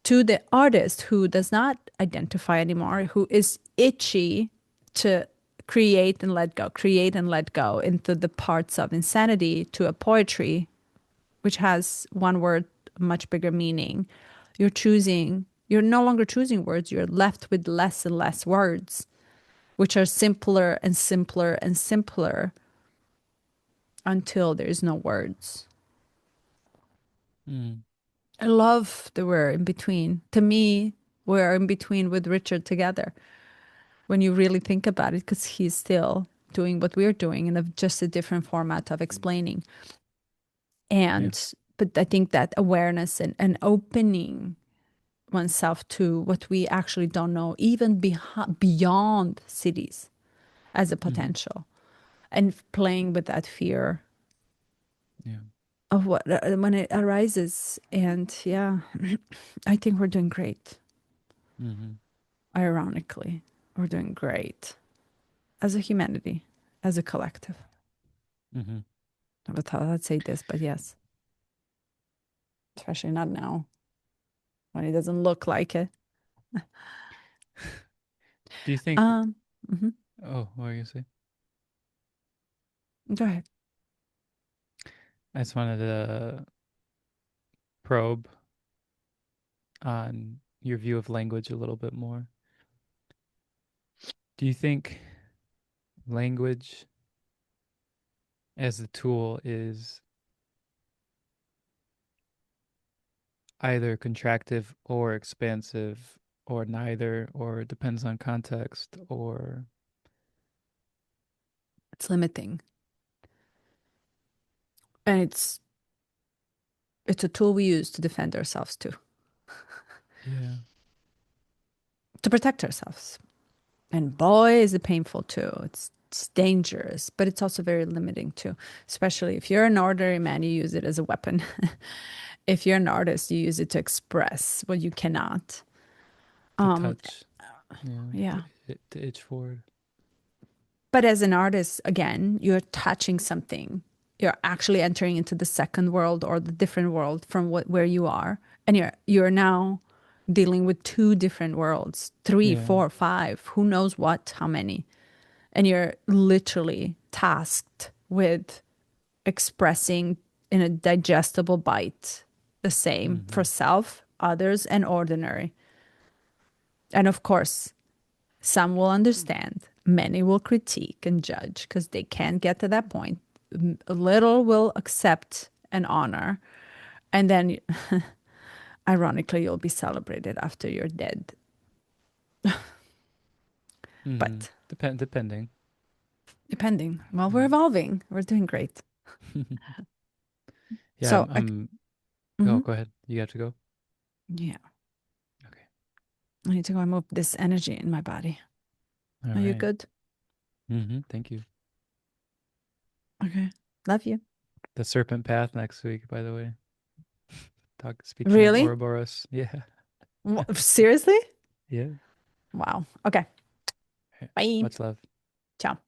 to the artist who does not identify anymore, who is itchy to create and let go into the parts of insanity, to a poetry, which has one word, much bigger meaning. You're no longer choosing words, you're left with less and less words, which are simpler and simpler and simpler until there's no words. Mm. I love the we're in between. To me, we're in between with Richard together when you really think about it, because he's still doing what we're doing in just a different format of explaining. Yeah. But I think that awareness and opening oneself to what we actually don't know, even beyond cities as a Mm-hmm. potential, and playing with that fear Yeah. of what when it arises. And yeah, I think we're doing great. Mm-hmm. Ironically, we're doing great as a humanity, as a collective. Mm-hmm. Never thought I'd say this, but yes, especially not now when it doesn't look like it. Do you think? Um, mhm. Oh, what were you gonna say? Go ahead. I just wanted to probe on your view of language a little bit more. Do you think language as the tool is either contractive or expansive or neither, or it depends on context, or It's limiting. And it's a tool we use to defend ourselves too, yeah. to protect ourselves. And boy, is it painful too. It's dangerous, but it's also very limiting too. Especially if you're an ordinary man, you use it as a weapon. If you're an artist, you use it to express what you cannot. To Um, touch, yeah, yeah. to itch forward. But as an artist, again, you're touching something. You're actually entering into the second world or the different world from where you are. And you're now dealing with two different worlds, three, Yeah. four, five, who knows what, how many. And you're literally tasked with expressing in a digestible bite the same Mm-hmm. for self, others, and ordinary. And of course, some will understand, many will critique and judge because they can't get to that point. Little will accept and honor. And then, ironically, you'll be celebrated after you're dead. Mm-hmm. But Depending. depending, well, we're Yeah. evolving. We're doing great. Yeah, So, oh, mhm. go ahead. You have to go. Yeah, Okay. I need to go and move this energy in my body. All Are you right. good? Mm-hmm. Thank you. Okay. Love you. The serpent path next week, by the way. Speaking of Really? Ouroboros. Yeah. Seriously? Yeah. Wow. Okay. Okay. Bye. Much love. Ciao.